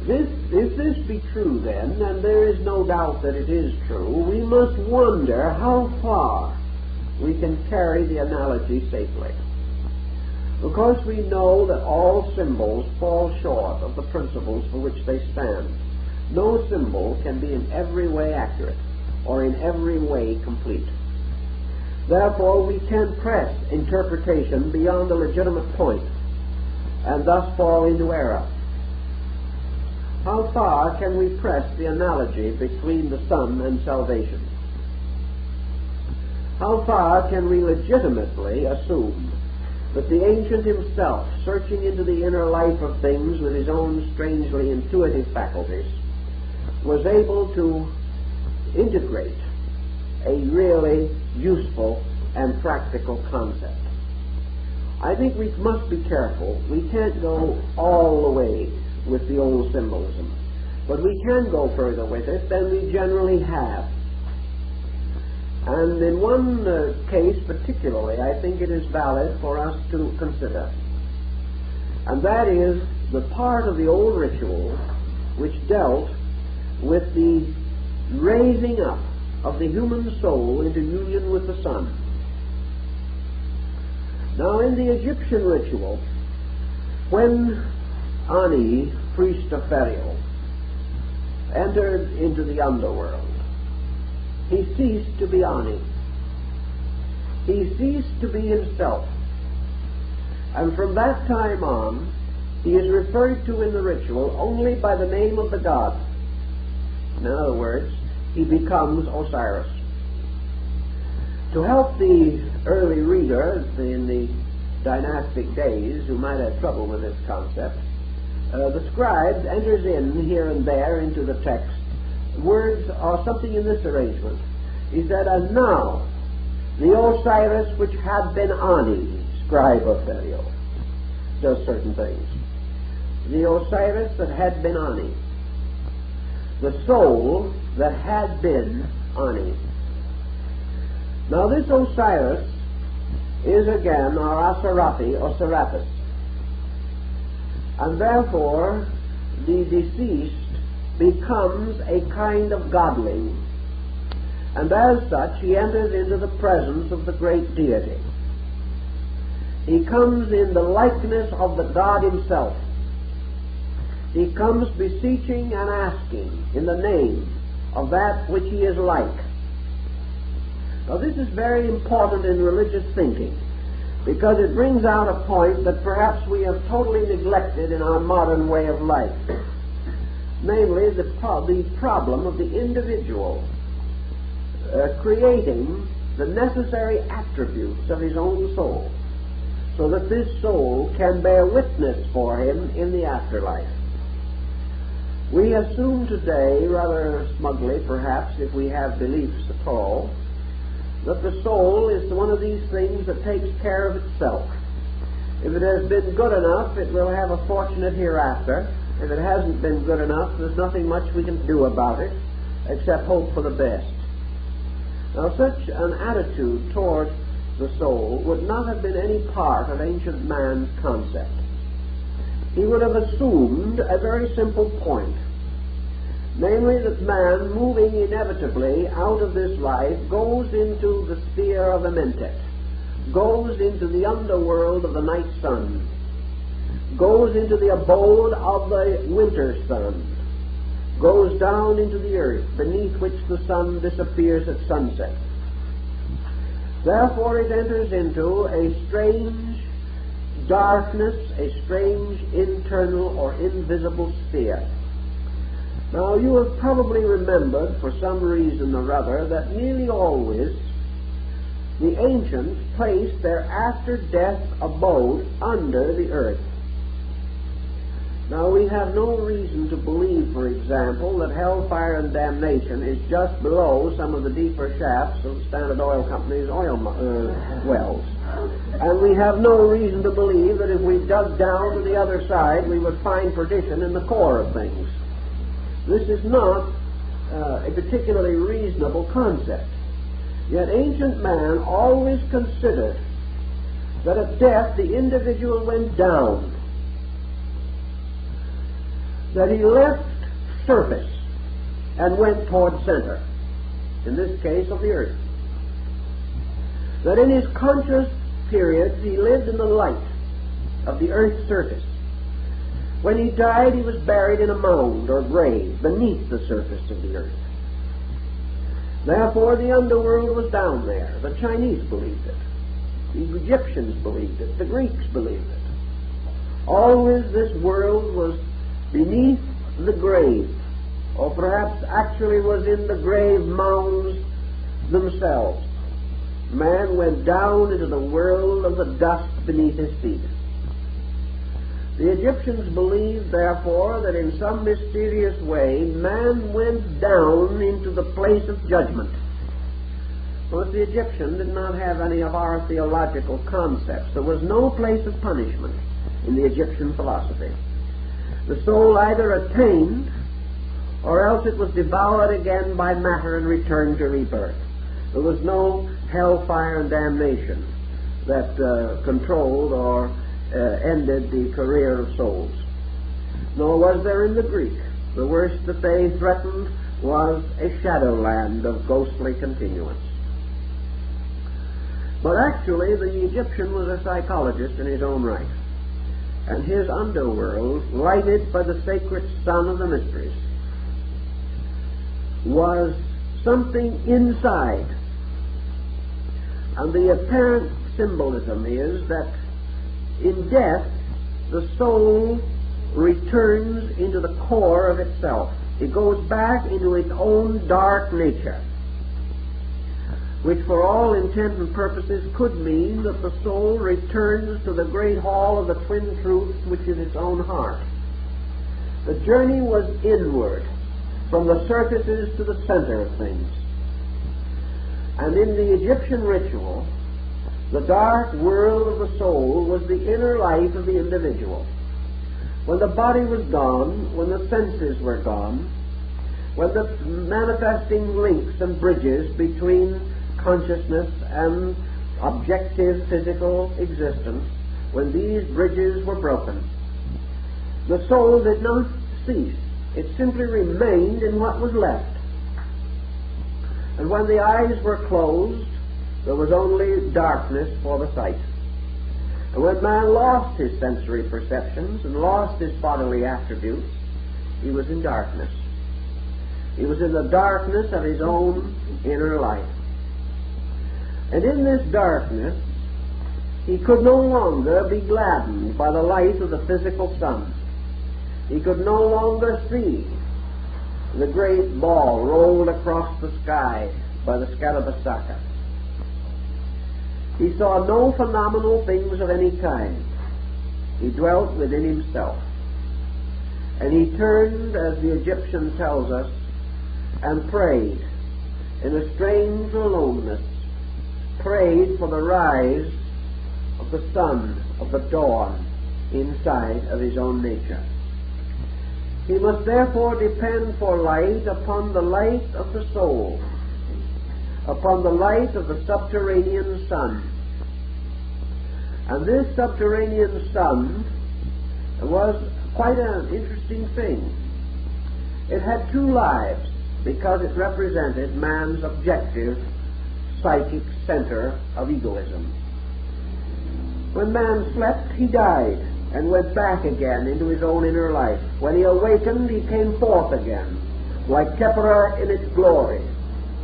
If this be true then, and there is no doubt that it is true, we must wonder how far we can carry the analogy safely. Because we know that all symbols fall short of the principles for which they stand. No symbol can be in every way accurate or in every way complete. Therefore, we can press interpretation beyond the legitimate point and thus fall into error. How far can we press the analogy between the sun and salvation? How far can we legitimately assume that the ancient himself, searching into the inner life of things with his own strangely intuitive faculties, was able to integrate a really useful and practical concept? I think we must be careful. We can't go all the way with the old symbolism, but we can go further with it than we generally have. And in one case particularly, I think it is valid for us to consider, and that is the part of the old ritual which dealt with the raising up of the human soul into union with the sun. Now, in the Egyptian ritual, when Ani, priest of Pharaoh, entered into the underworld, he ceased to be Ani. He ceased to be himself. And from that time on, he is referred to in the ritual only by the name of the god. In other words, he becomes Osiris. To help the early reader in the dynastic days who might have trouble with this concept, the scribe enters in here and there into the text words or something in this arrangement. He said, and now the Osiris which had been Ani, scribe of Pharaoh, does certain things. The Osiris that had been Ani, the soul that had been Ani. Now this Osiris is again our Asarathi or Serapis, and therefore the deceased becomes a kind of godling, and as such he enters into the presence of the great deity. He comes in the likeness of the God himself. He comes beseeching and asking in the name of that which he is like. Now this is very important in religious thinking, because it brings out a point that perhaps we have totally neglected in our modern way of life, namely the problem of the individual creating the necessary attributes of his own soul, so that this soul can bear witness for him in the afterlife. We assume today, rather smugly perhaps, if we have beliefs at all, that the soul is one of these things that takes care of itself. If it has been good enough, it will have a fortunate hereafter. If it hasn't been good enough, there's nothing much we can do about it except hope for the best. Now, such an attitude toward the soul would not have been any part of ancient man's concept. He would have assumed a very simple point, namely that man, moving inevitably out of this life, goes into the sphere of Amentet, goes into the underworld of the night sun, goes into the abode of the winter sun, goes down into the earth, beneath which the sun disappears at sunset. Therefore it enters into a strange darkness, a strange internal or invisible sphere. Now you have probably remembered, for some reason or other, that nearly always the ancients placed their after-death abode under the earth. Now we have no reason to believe, for example, that hellfire and damnation is just below some of the deeper shafts of Standard Oil Company's oil wells. And we have no reason to believe that if we dug down to the other side, we would find perdition in the core of things. This is not a particularly reasonable concept. Yet ancient man always considered that at death the individual went down, that he left surface and went toward center, in this case of the earth. That in his conscious periods he lived in the light of the earth's surface. When he died, he was buried in a mound or grave beneath the surface of the earth. Therefore, the underworld was down there. The Chinese believed it. The Egyptians believed it. The Greeks believed it. Always this world was beneath the grave, or perhaps actually was in the grave mounds themselves. Man went down into the world of the dust beneath his feet. The Egyptians believed, therefore, that in some mysterious way man went down into the place of judgment. But the Egyptian did not have any of our theological concepts. There was no place of punishment in the Egyptian philosophy. The soul either attained, or else it was devoured again by matter and returned to rebirth. There was no hellfire and damnation that controlled or ended the career of souls. Nor was there in the Greek. The worst that they threatened was a shadowland of ghostly continuance. But actually the Egyptian was a psychologist in his own right, and his underworld, lighted by the sacred sun of the mysteries, was something inside. And the apparent symbolism is that in death the soul returns into the core of itself. It goes back into its own dark nature, which for all intent and purposes could mean that the soul returns to the great hall of the twin truths, which is its own heart. The journey was inward, from the surfaces to the center of things. And in the Egyptian ritual, the dark world of the soul was the inner life of the individual. When the body was gone, when the senses were gone, when the manifesting links and bridges between consciousness and objective physical existence, when these bridges were broken, the soul did not cease. It simply remained in what was left. And when the eyes were closed, there was only darkness for the sight. And when man lost his sensory perceptions and lost his bodily attributes, he was in darkness. He was in the darkness of his own inner life. And in this darkness, he could no longer be gladdened by the light of the physical sun. He could no longer see the great ball rolled across the sky by the Scarabasaka. He saw no phenomenal things of any kind. He dwelt within himself. And he turned, as the Egyptian tells us, and prayed in a strange aloneness, prayed for the rise of the sun, of the dawn, inside of his own nature. He must therefore depend for light upon the light of the soul, upon the light of the subterranean sun. And this subterranean sun was quite an interesting thing. It had two lives because it represented man's objective psychic center of egoism. When man slept, he died and went back again into his own inner life. When he awakened, he came forth again, like Keppera in its glory,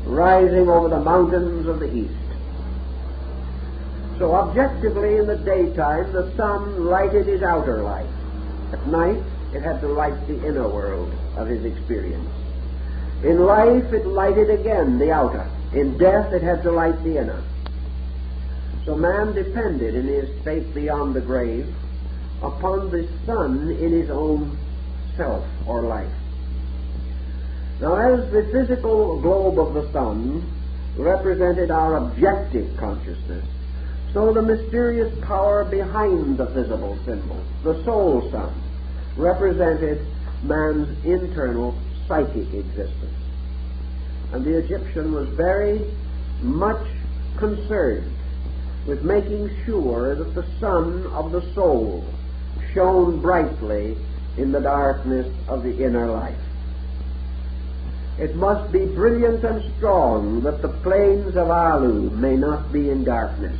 rising over the mountains of the east. So objectively, in the daytime, the sun lighted his outer life. At night, it had to light the inner world of his experience. In life, it lighted again the outer. In death, it had to light the inner. So man depended in his state beyond the grave upon the sun in his own self or life. Now, as the physical globe of the sun represented our objective consciousness, so the mysterious power behind the visible symbol, the soul sun, represented man's internal psychic existence. And the Egyptian was very much concerned with making sure that the sun of the soul shone brightly in the darkness of the inner life. It must be brilliant and strong that the plains of Alu may not be in darkness.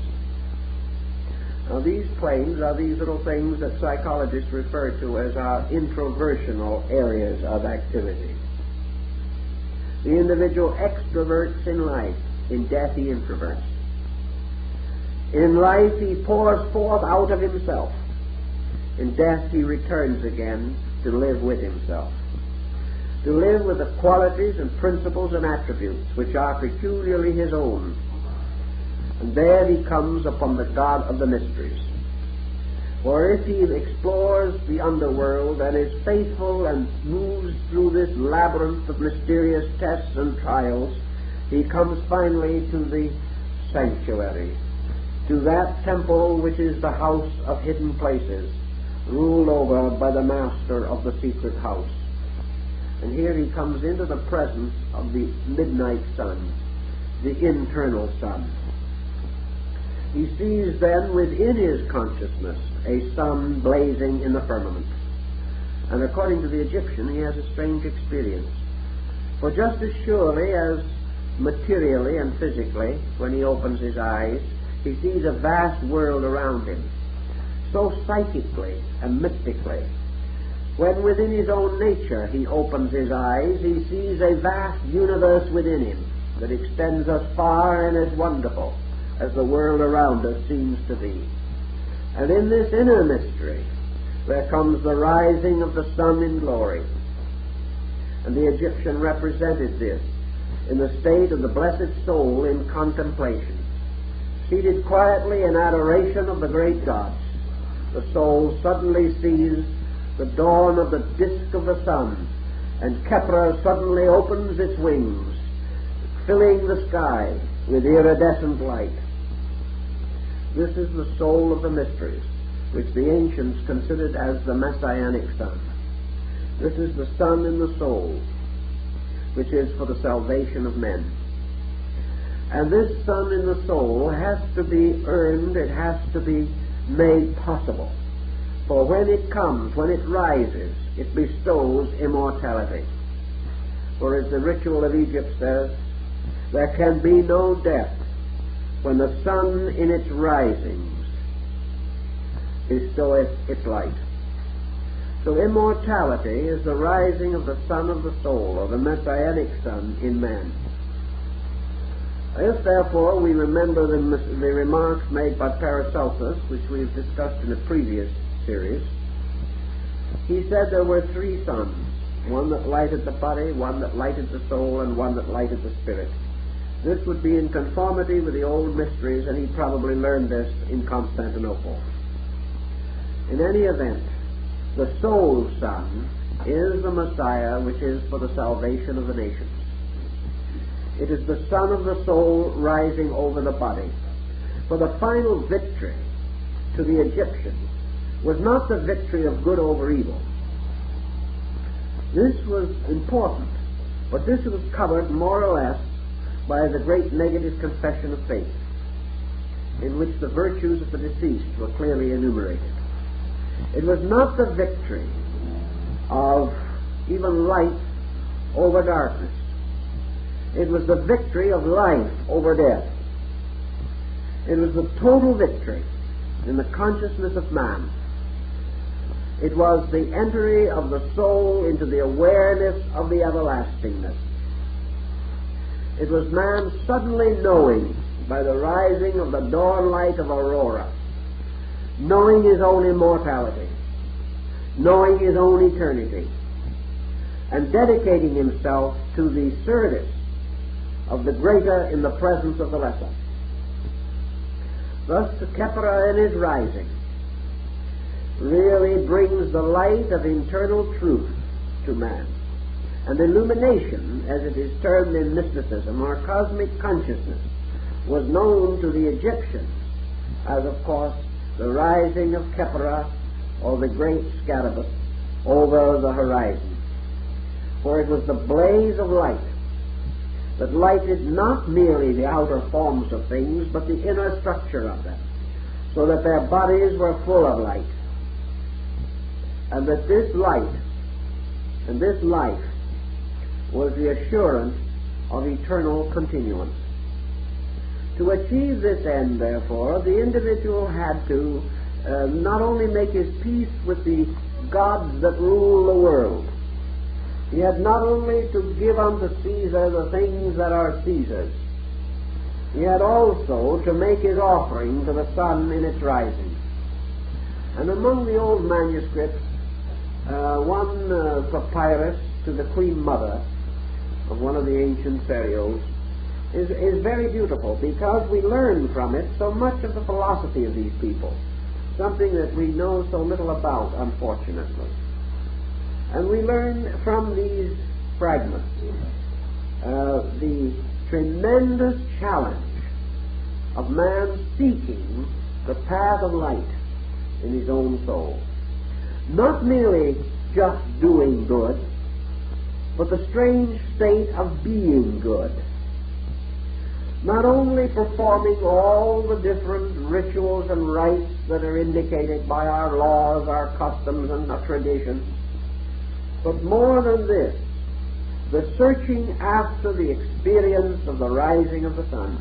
Now, these planes are these little things that psychologists refer to as our introversional areas of activity. The individual extroverts in life. In death, he introverts. In life, he pours forth out of himself. In death, he returns again to live with himself, to live with the qualities and principles and attributes which are peculiarly his own. And there he comes upon the God of the mysteries. For if he explores the underworld and is faithful and moves through this labyrinth of mysterious tests and trials, he comes finally to the sanctuary, to that temple which is the house of hidden places, ruled over by the master of the secret house. And here he comes into the presence of the midnight sun, the internal sun. He sees then within his consciousness a sun blazing in the firmament. And according to the Egyptian, he has a strange experience. For just as surely as materially and physically, when he opens his eyes, he sees a vast world around him, so psychically and mystically, when within his own nature he opens his eyes, he sees a vast universe within him that extends as far and as wonderful as the world around us seems to be. And in this inner mystery there comes the rising of the sun in glory. And the Egyptian represented this in the state of the blessed soul in contemplation, seated quietly in adoration of the great gods. The soul suddenly sees the dawn of the disk of the sun, and Kepler suddenly opens its wings, filling the sky with iridescent light. This is the soul of the mysteries, which the ancients considered as the Messianic sun. This is the sun in the soul, which is for the salvation of men. And this sun in the soul has to be earned, it has to be made possible. For when it comes, when it rises, it bestows immortality. For as the ritual of Egypt says, there can be no death when the sun in its risings bestoweth its light. So immortality is the rising of the sun of the soul, or the Messianic sun in man. If therefore we remember the remarks made by Paracelsus, which we have discussed in a previous series, he said there were three suns, one that lighted the body, one that lighted the soul, and one that lighted the spirit. This would be in conformity with the old mysteries, and he probably learned this in Constantinople. In any event, the soul sun is the Messiah, which is for the salvation of the nations. It is the sun of the soul rising over the body. For the final victory to the Egyptians was not the victory of good over evil. This was important, but this was covered more or less by the great negative confession of faith, in which the virtues of the deceased were clearly enumerated. It was not the victory of even light over darkness. It was the victory of life over death. It was the total victory in the consciousness of man. It was the entry of the soul into the awareness of the everlastingness. It was man suddenly knowing, by the rising of the dawn light of aurora, knowing his own immortality, knowing his own eternity, and dedicating himself to the service of the greater in the presence of the lesser. Thus the Kepler in his rising really brings the light of internal truth to man. And illumination, as it is termed in mysticism, or cosmic consciousness, was known to the Egyptians as, of course, the rising of Kepler, or the great Scarabus, over the horizon. For it was the blaze of light that lighted not merely the outer forms of things, but the inner structure of them, so that their bodies were full of light. And that this light and this life was the assurance of eternal continuance. To achieve this end, therefore, the individual had to not only make his peace with the gods that rule the world, he had not only to give unto Caesar the things that are Caesar's, he had also to make his offering to the sun in its rising. And among the old manuscripts, one papyrus to the Queen Mother of one of the ancient Pharaohs is very beautiful, because we learn from it so much of the philosophy of these people, something that we know so little about, unfortunately. And we learn from these fragments the tremendous challenge of man seeking the path of light in his own soul. Not merely just doing good, but the strange state of being good. Not only performing all the different rituals and rites that are indicated by our laws, our customs, and our traditions, but more than this, the searching after the experience of the rising of the sun.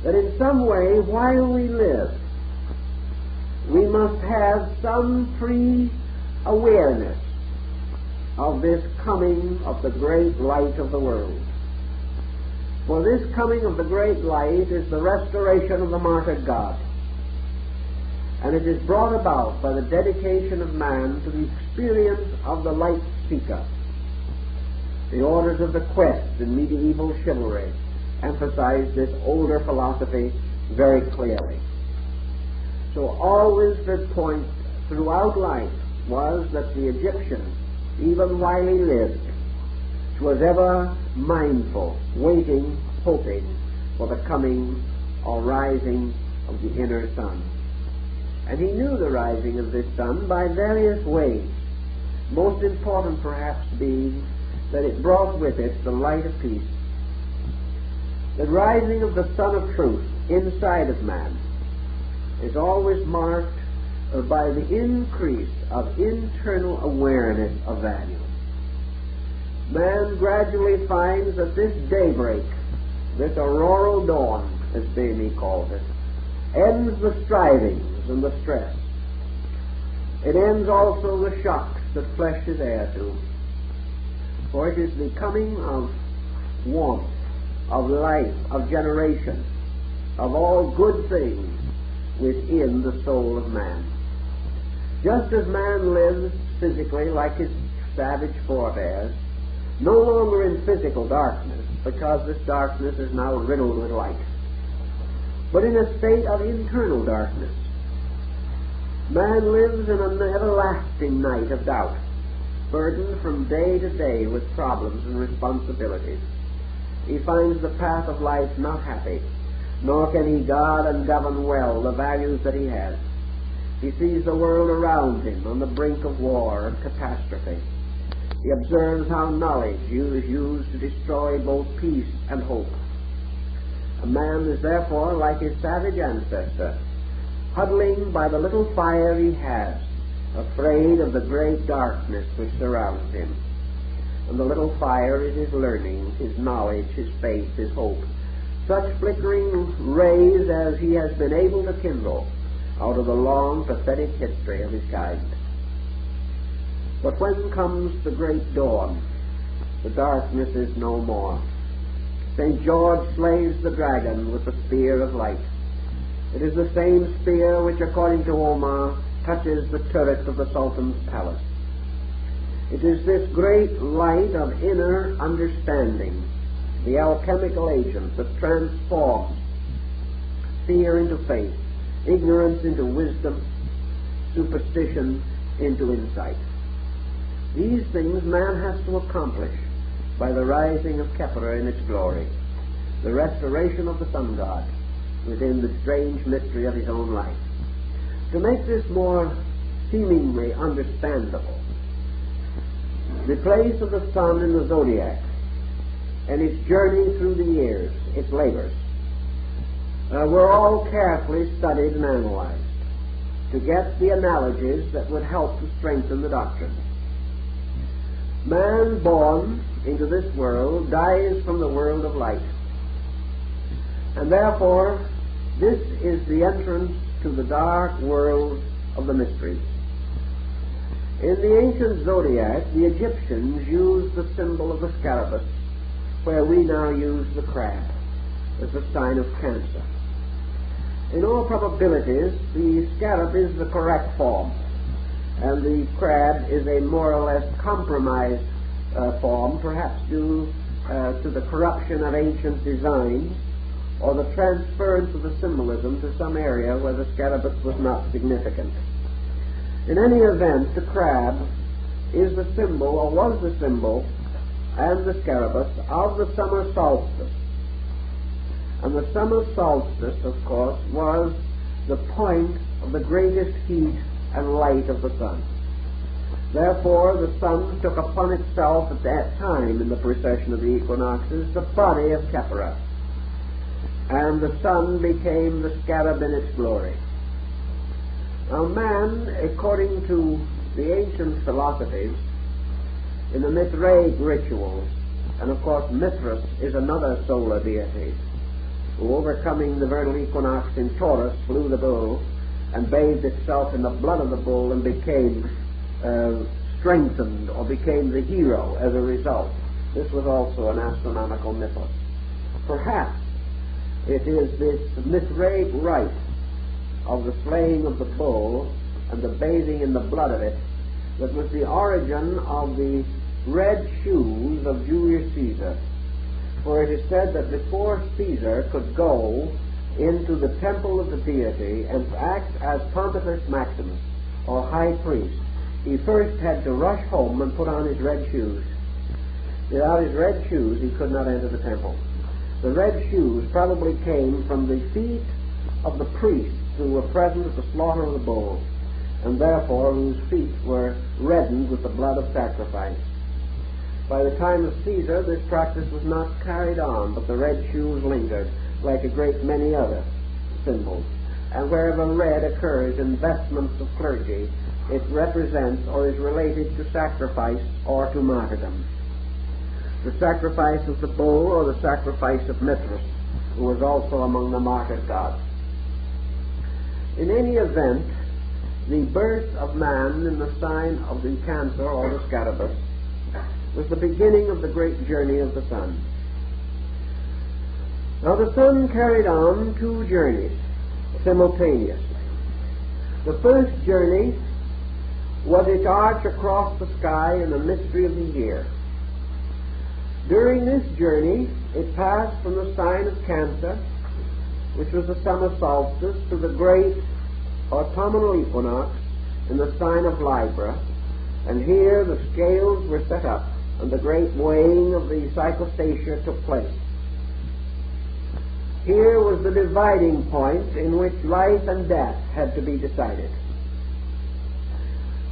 That in some way, while we live, we must have some pre-awareness of this coming of the great light of the world. For this coming of the great light is the restoration of the martyred God. And it is brought about by the dedication of man to the experience of the light seeker. The orders of the quest in medieval chivalry emphasize this older philosophy very clearly. So always the point throughout life was that the Egyptian, even while he lived, was ever mindful, waiting, hoping for the coming or rising of the inner sun. And he knew the rising of this sun by various ways, most important perhaps being that it brought with it the light of peace. The rising of the Sun of Truth inside of man is always marked by the increase of internal awareness of value. Man gradually finds that this daybreak, this auroral dawn, as Bamey calls it, ends the strivings and the stress. It ends also the shocks that flesh is heir to. For it is the coming of warmth, of life, of generation, of all good things within the soul of man. Just as man lives physically like his savage forebears, no longer in physical darkness, because this darkness is now riddled with light, but in a state of internal darkness. Man lives in an everlasting night of doubt, burdened from day to day with problems and responsibilities. He finds the path of life not happy, nor can he guard and govern well the values that he has. He sees the world around him on the brink of war and catastrophe. He observes how knowledge is used to destroy both peace and hope. A man is therefore like his savage ancestor, huddling by the little fire he has, afraid of the great darkness which surrounds him. And the little fire is his learning, his knowledge, his faith, his hope, such flickering rays as he has been able to kindle out of the long, pathetic history of his kind. But when comes the great dawn, the darkness is no more. St. George slays the dragon with the spear of light. It is the same spear which, according to Omar, touches the turret of the Sultan's palace. It is this great light of inner understanding, the alchemical agent that transforms fear into faith, ignorance into wisdom, superstition into insight. These things man has to accomplish by the rising of Kepler in its glory, the restoration of the sun god within the strange mystery of his own life. To make this more seemingly understandable, the place of the sun in the zodiac and its journey through the years, its labors, were all carefully studied and analyzed to get the analogies that would help to strengthen the doctrine. Man born into this world dies from the world of light, and therefore this is the entrance to the dark world of the mysteries. In the ancient zodiac, the Egyptians used the symbol of the scarabus, where we now use the crab as a sign of Cancer. In all probabilities, the scarab is the correct form, and the crab is a more or less compromised form, perhaps due to the corruption of ancient designs or the transference of the symbolism to some area where the scarabus was not significant. In any event, the crab is the symbol, or was the symbol, and the scarabus of the summer solstice. And the summer solstice, of course, was the point of the greatest heat and light of the sun. Therefore, the sun took upon itself at that time in the precession of the equinoxes the body of Kepler, and the sun became the scarab in its glory. Now man, according to the ancient philosophies, in the Mithraic rituals, and of course Mithras is another solar deity, who, overcoming the vernal equinox in Taurus, slew the bull and bathed itself in the blood of the bull and became strengthened, or became the hero as a result. This was also an astronomical mythos. Perhaps it is this Mithraic rite of the slaying of the bull and the bathing in the blood of it that was the origin of the red shoes of Julius Caesar. For it is said that before Caesar could go into the temple of the deity and act as Pontifex Maximus, or high priest, he first had to rush home and put on his red shoes. Without his red shoes, he could not enter the temple. The red shoes probably came from the feet of the priests who were present at the slaughter of the bull, and therefore whose feet were reddened with the blood of sacrifice. By the time of Caesar, this practice was not carried on, but the red shoes lingered, like a great many other symbols. And wherever red occurs in vestments of clergy, it represents or is related to sacrifice or to martyrdom. The sacrifice of the bull or the sacrifice of Mithras, who was also among the martyred gods. In any event, the birth of man in the sign of the Cancer or the Scarabus was the beginning of the great journey of the sun. Now the sun carried on 2 journeys simultaneously. The first journey was its arch across the sky in the mystery of the year. During this journey, it passed from the sign of Cancer, which was the summer solstice, to the great autumnal equinox in the sign of Libra, and here the scales were set up, and the great weighing of the cyclostatia took place. Here was the dividing point in which life and death had to be decided.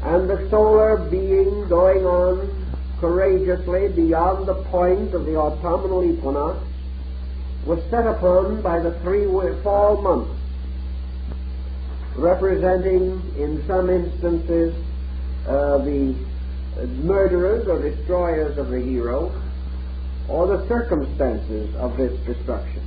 And the solar being going on courageously beyond the point of the autumnal equinox was set upon by the 3 fall months, representing in some instances the murderers or destroyers of the hero, or the circumstances of this destruction.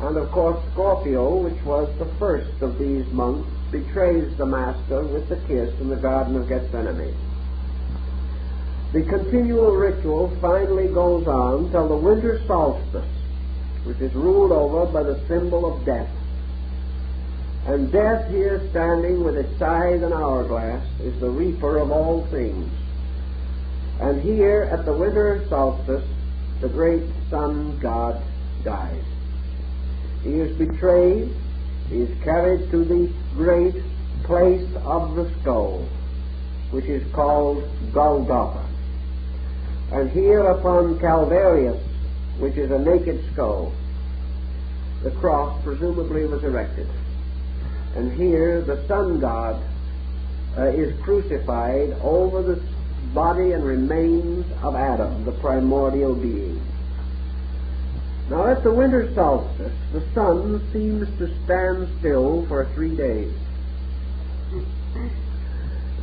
And of course Scorpio, which was the first of these months, betrays the master with the kiss in the Garden of Gethsemane. The continual ritual finally goes on till the winter solstice, which is ruled over by the symbol of death. And death, here standing with its scythe and hourglass, is the reaper of all things. And here at the winter solstice, the great sun god dies. He is betrayed. He is carried to the great place of the skull, which is called Golgotha. And here upon Calvarius, which is a naked skull, the cross presumably was erected. And here the sun god is crucified over the body and remains of Adam, the primordial being. Now at the winter solstice, the sun seems to stand still for 3 days.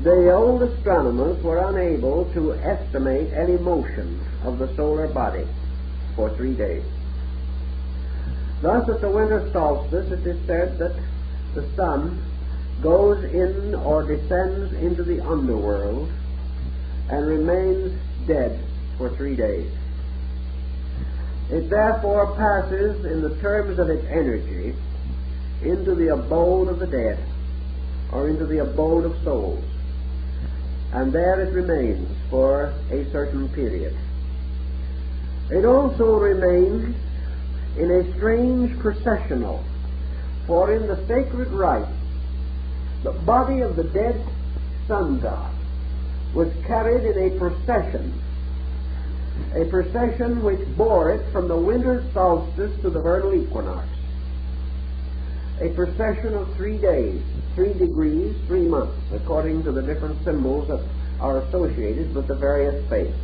The old astronomers were unable to estimate any motion of the solar body for 3 days. Thus at the winter solstice it is said that the sun goes in or descends into the underworld and remains dead for 3 days. It therefore passes, in the terms of its energy, into the abode of the dead, or into the abode of souls, and there it remains for a certain period. It also remains in a strange processional, for in the sacred rite, the body of the dead sun god was carried in a procession which bore it from the winter solstice to the vernal equinox. A procession of 3 days, 3 degrees, 3 months, according to the different symbols that are associated with the various faiths.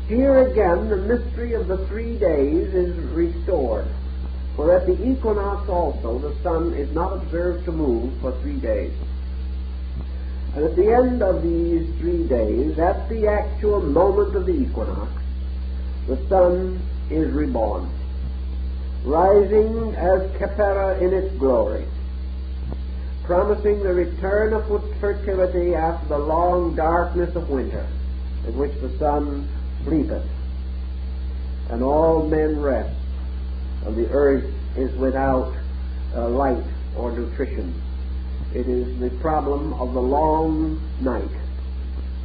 Here again the mystery of the 3 days is restored, for at the equinox also the sun is not observed to move for 3 days. And at the end of these 3 days, at the actual moment of the equinox, the sun is reborn, rising as Khepera in its glory, promising the return of fertility after the long darkness of winter, in which the sun sleepeth, and all men rest, and the earth is without light or nutrition. It is the problem of the long night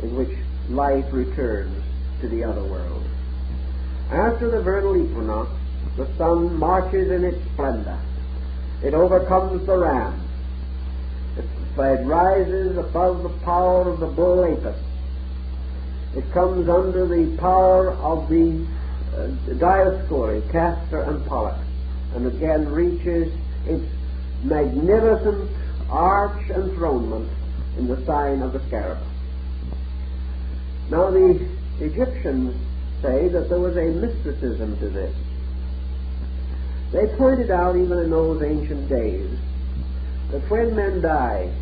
in which life returns to the other world. After the vernal equinox, the sun marches in its splendor. It overcomes the ram. It it rises above the power of the bull Apis. It comes under the power of the Dioscuri, Castor and Pollux, and again reaches its magnificent arch enthronement in the sign of the scarab. Now the Egyptians say that there was a mysticism to this. They pointed out, even in those ancient days, that when men die,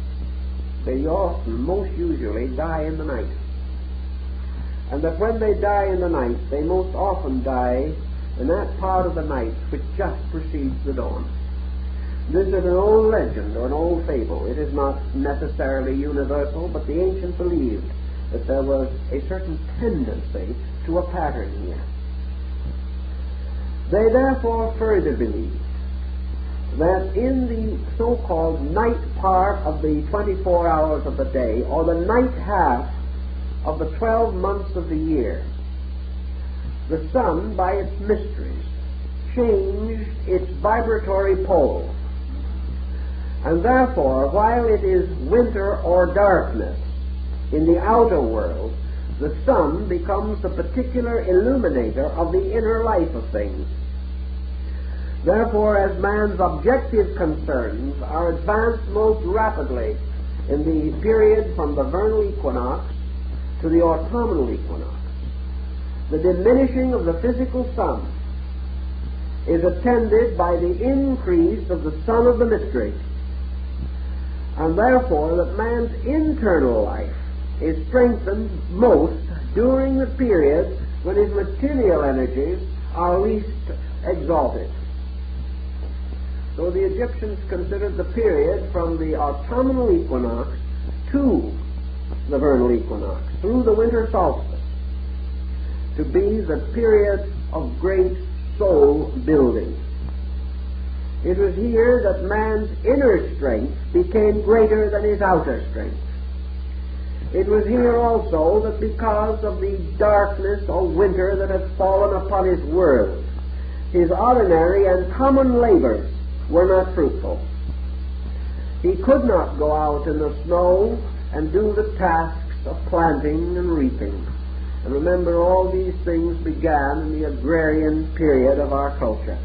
they often, most usually, die in the night. And that when they die in the night, they most often die in that part of the night which just precedes the dawn. This is an old legend or an old fable. It is not necessarily universal, but the ancients believed that there was a certain tendency to a pattern here. They therefore further believed that in the so-called night part of the 24 hours of the day, or the night half of the 12 months of the year, the sun, by its mysteries, changed its vibratory pole. And therefore, while it is winter or darkness in the outer world, the sun becomes the particular illuminator of the inner life of things. Therefore, as man's objective concerns are advanced most rapidly in the period from the vernal equinox to the autumnal equinox, the diminishing of the physical sun is attended by the increase of the sun of the mystery, and therefore that man's internal life is strengthened most during the period when his material energies are least exalted. So the Egyptians considered the period from the autumnal equinox to the vernal equinox, through the winter solstice, to be the period of great soul building. It was here that man's inner strength became greater than his outer strength. It was here also that because of the darkness or winter that had fallen upon his world, his ordinary and common labors were not fruitful. He could not go out in the snow and do the tasks of planting and reaping. And remember, all these things began in the agrarian period of our culture.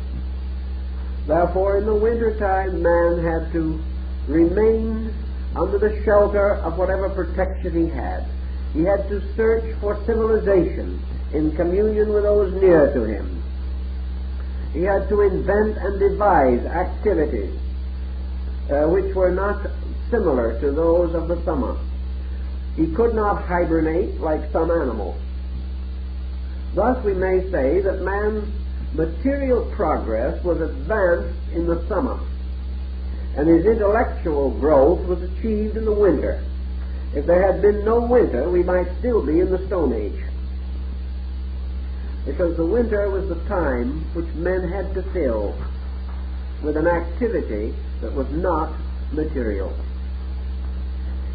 Therefore, in the wintertime, man had to remain under the shelter of whatever protection he had. He had to search for civilization in communion with those near to him. He had to invent and devise activities which were not similar to those of the summer. He could not hibernate like some animals. Thus we may say that man's material progress was advanced in the summer, and his intellectual growth was achieved in the winter. If there had been no winter, we might still be in the Stone Age, because the winter was the time which men had to fill with an activity that was not material.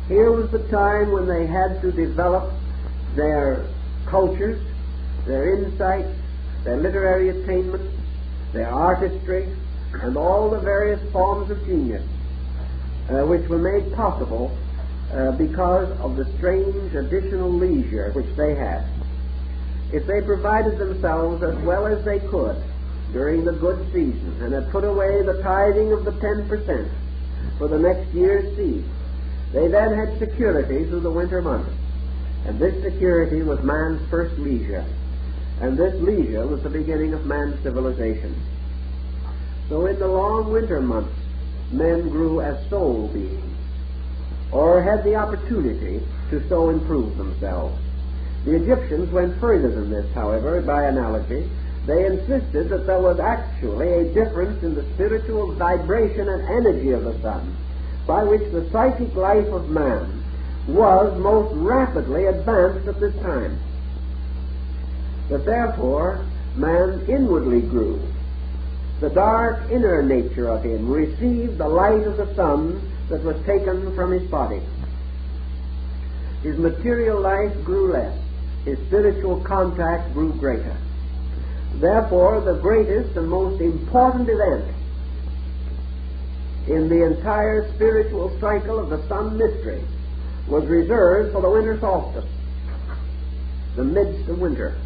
Here was the time when they had to develop their cultures, their insights, their literary attainments, their artistry, and all the various forms of genius which were made possible because of the strange additional leisure which they had. If they provided themselves as well as they could during the good season and had put away the tithing of the 10% for the next year's seed, they then had security through the winter months. And this security was man's first leisure. And this leisure was the beginning of man's civilization. So in the long winter months, men grew as soul beings, or had the opportunity to so improve themselves. The Egyptians went further than this, however, by analogy. They insisted that there was actually a difference in the spiritual vibration and energy of the sun, by which the psychic life of man was most rapidly advanced at this time. That therefore man inwardly grew. The dark inner nature of him received the light of the sun that was taken from his body. His material life grew less. His spiritual contact grew greater. Therefore, the greatest and most important event in the entire spiritual cycle of the sun mystery was reserved for the winter solstice, the midst of winter.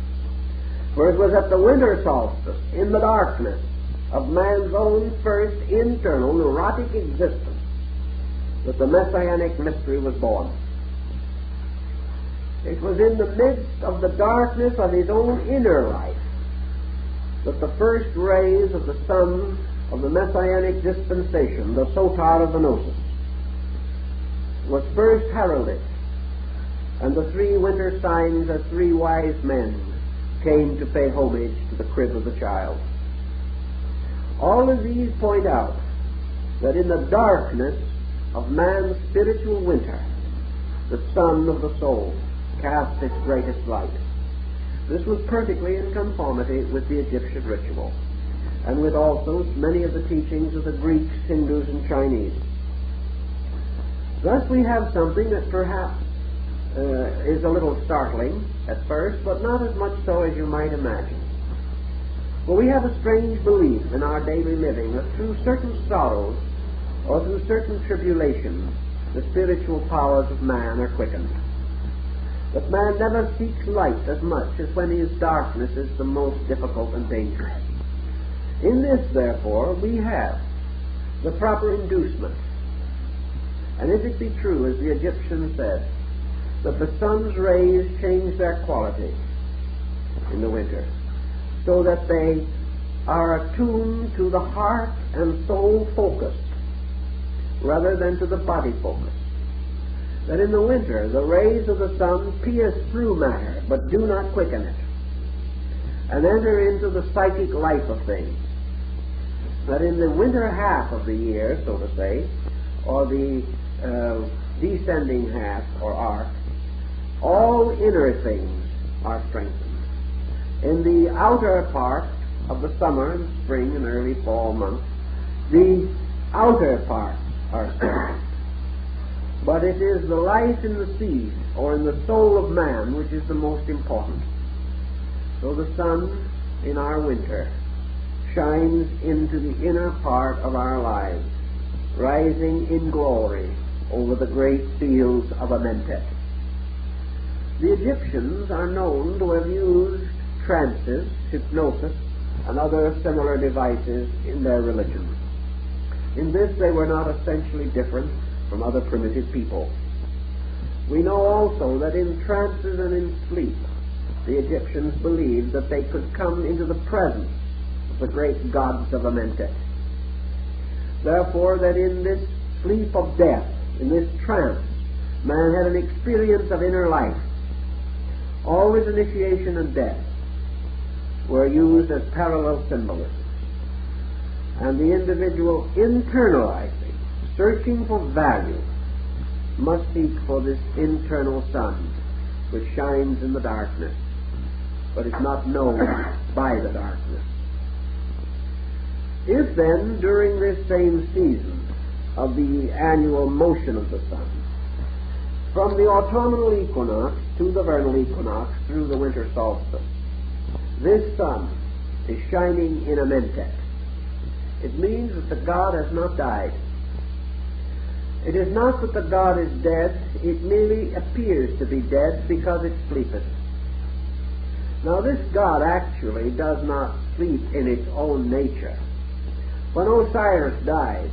For it was at the winter solstice, in the darkness of man's own first internal neurotic existence, that the Messianic mystery was born. It was in the midst of the darkness of his own inner life that the first rays of the sun of the Messianic dispensation, the sotar of the gnosis, was first heralded, and the three winter signs as three wise men came to pay homage to the crib of the child. All of these point out that in the darkness of man's spiritual winter, the sun of the soul cast its greatest light. This was perfectly in conformity with the Egyptian ritual, and with also many of the teachings of the Greeks, Hindus, and Chinese. Thus we have something that perhaps is a little startling at first, but not as much so as you might imagine. For we have a strange belief in our daily living that through certain sorrows or through certain tribulations, the spiritual powers of man are quickened. That man never seeks light as much as when his darkness is the most difficult and dangerous. In this, therefore, we have the proper inducement. And if it be true, as the Egyptians said, that the sun's rays change their quality in the winter, so that they are attuned to the heart and soul focus rather than to the body focus, that in the winter the rays of the sun pierce through matter but do not quicken it, and enter into the psychic life of things, that in the winter half of the year, so to say, or the descending half or arc, all inner things are strengthened. In the outer part of the summer and spring and early fall months, the outer parts are strengthened. But it is the life in the seed or in the soul of man which is the most important. So the sun in our winter shines into the inner part of our lives, rising in glory over the great fields of Amentet. The Egyptians are known to have used trances, hypnosis, and other similar devices in their religion. In this they were not essentially different from other primitive people. We know also that in trances and in sleep, the Egyptians believed that they could come into the presence of the great gods of Amentet. Therefore, that in this sleep of death, in this trance, man had an experience of inner life. Always initiation and death were used as parallel symbolisms, and the individual internalizing, searching for value, must seek for this internal sun which shines in the darkness, but is not known by the darkness. If then, during this same season of the annual motion of the sun, from the autumnal equinox to the vernal equinox through the winter solstice, this sun is shining in Amentet, it means that the god has not died. It is not that the god is dead, it merely appears to be dead because it sleepeth. Now this god actually does not sleep in its own nature. When Osiris died,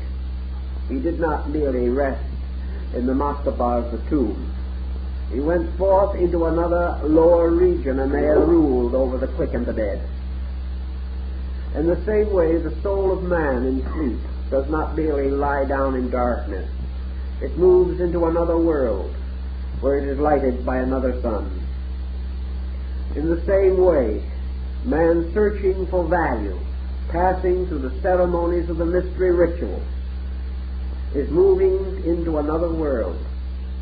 he did not merely rest in the mastaba of the tomb. He went forth into another lower region and there ruled over the quick and the dead. In the same way, the soul of man in sleep does not merely lie down in darkness. It moves into another world where it is lighted by another sun. In the same way, man searching for value, passing through the ceremonies of the mystery ritual, is moving into another world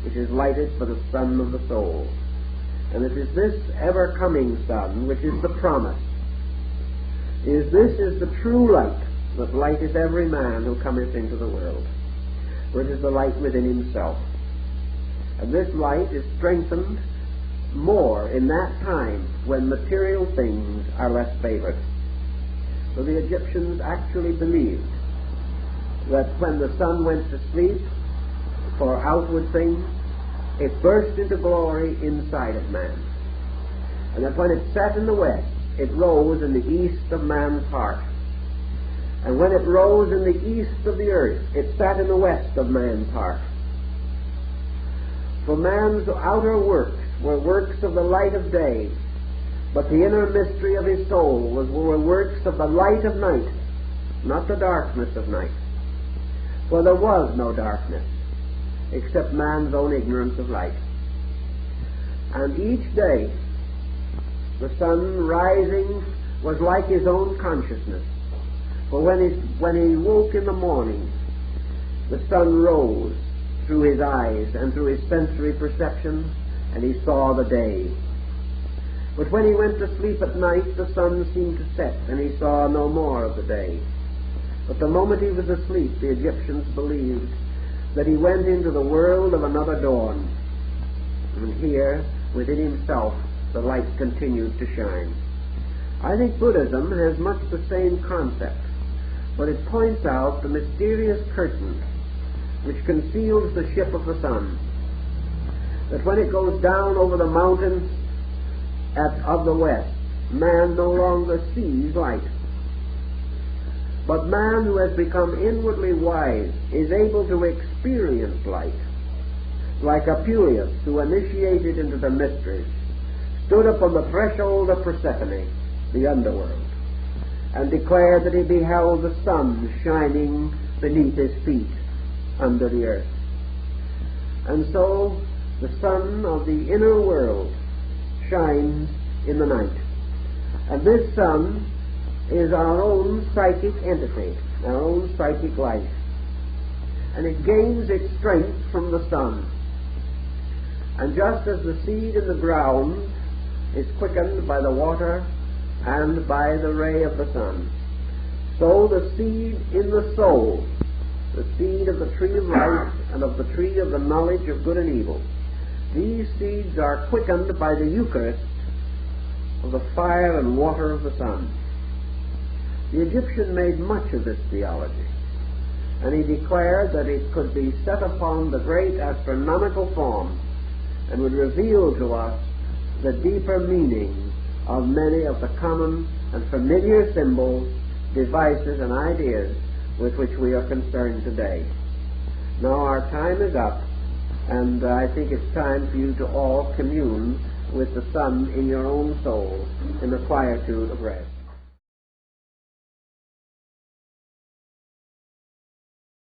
which is lighted by the sun of the soul. And it is this ever-coming sun which is the promise. This is the true light that lighteth every man who cometh into the world, for it is the light within himself. And this light is strengthened more in that time when material things are less favored. So the Egyptians actually believed that when the sun went to sleep for outward things, it burst into glory inside of man. And that when it set in the west, it rose in the east of man's heart. And when it rose in the east of the earth, it sat in the west of man's heart. For man's outer works were works of the light of day, but the inner mystery of his soul were works of the light of night, not the darkness of night. For there was no darkness, except man's own ignorance of light. And each day, the sun rising was like his own consciousness. For when he woke in the morning, the sun rose through his eyes and through his sensory perception, and he saw the day. But when he went to sleep at night, the sun seemed to set, and he saw no more of the day. But the moment he was asleep, the Egyptians believed that he went into the world of another dawn. And here, within himself, the light continued to shine. I think Buddhism has much the same concept, but it points out the mysterious curtain which conceals the ship of the sun, that when it goes down over the mountains of the west, man no longer sees light. But man who has become inwardly wise is able to experience light, like Apuleius, who initiated into the mysteries, stood upon the threshold of Persephone, the underworld, and declared that he beheld the sun shining beneath his feet under the earth. And so the sun of the inner world shines in the night. And this sun is our own psychic entity, our own psychic life. And it gains its strength from the sun. And just as the seed in the ground is quickened by the water and by the ray of the sun, so the seed in the soul, the seed of the tree of life and of the tree of the knowledge of good and evil, these seeds are quickened by the Eucharist of the fire and water of the sun. The Egyptian made much of this theology, and he declared that it could be set upon the great astronomical form and would reveal to us the deeper meaning of many of the common and familiar symbols, devices, and ideas with which we are concerned today. Now our time is up, and I think it's time for you to all commune with the sun in your own soul in the quietude of rest.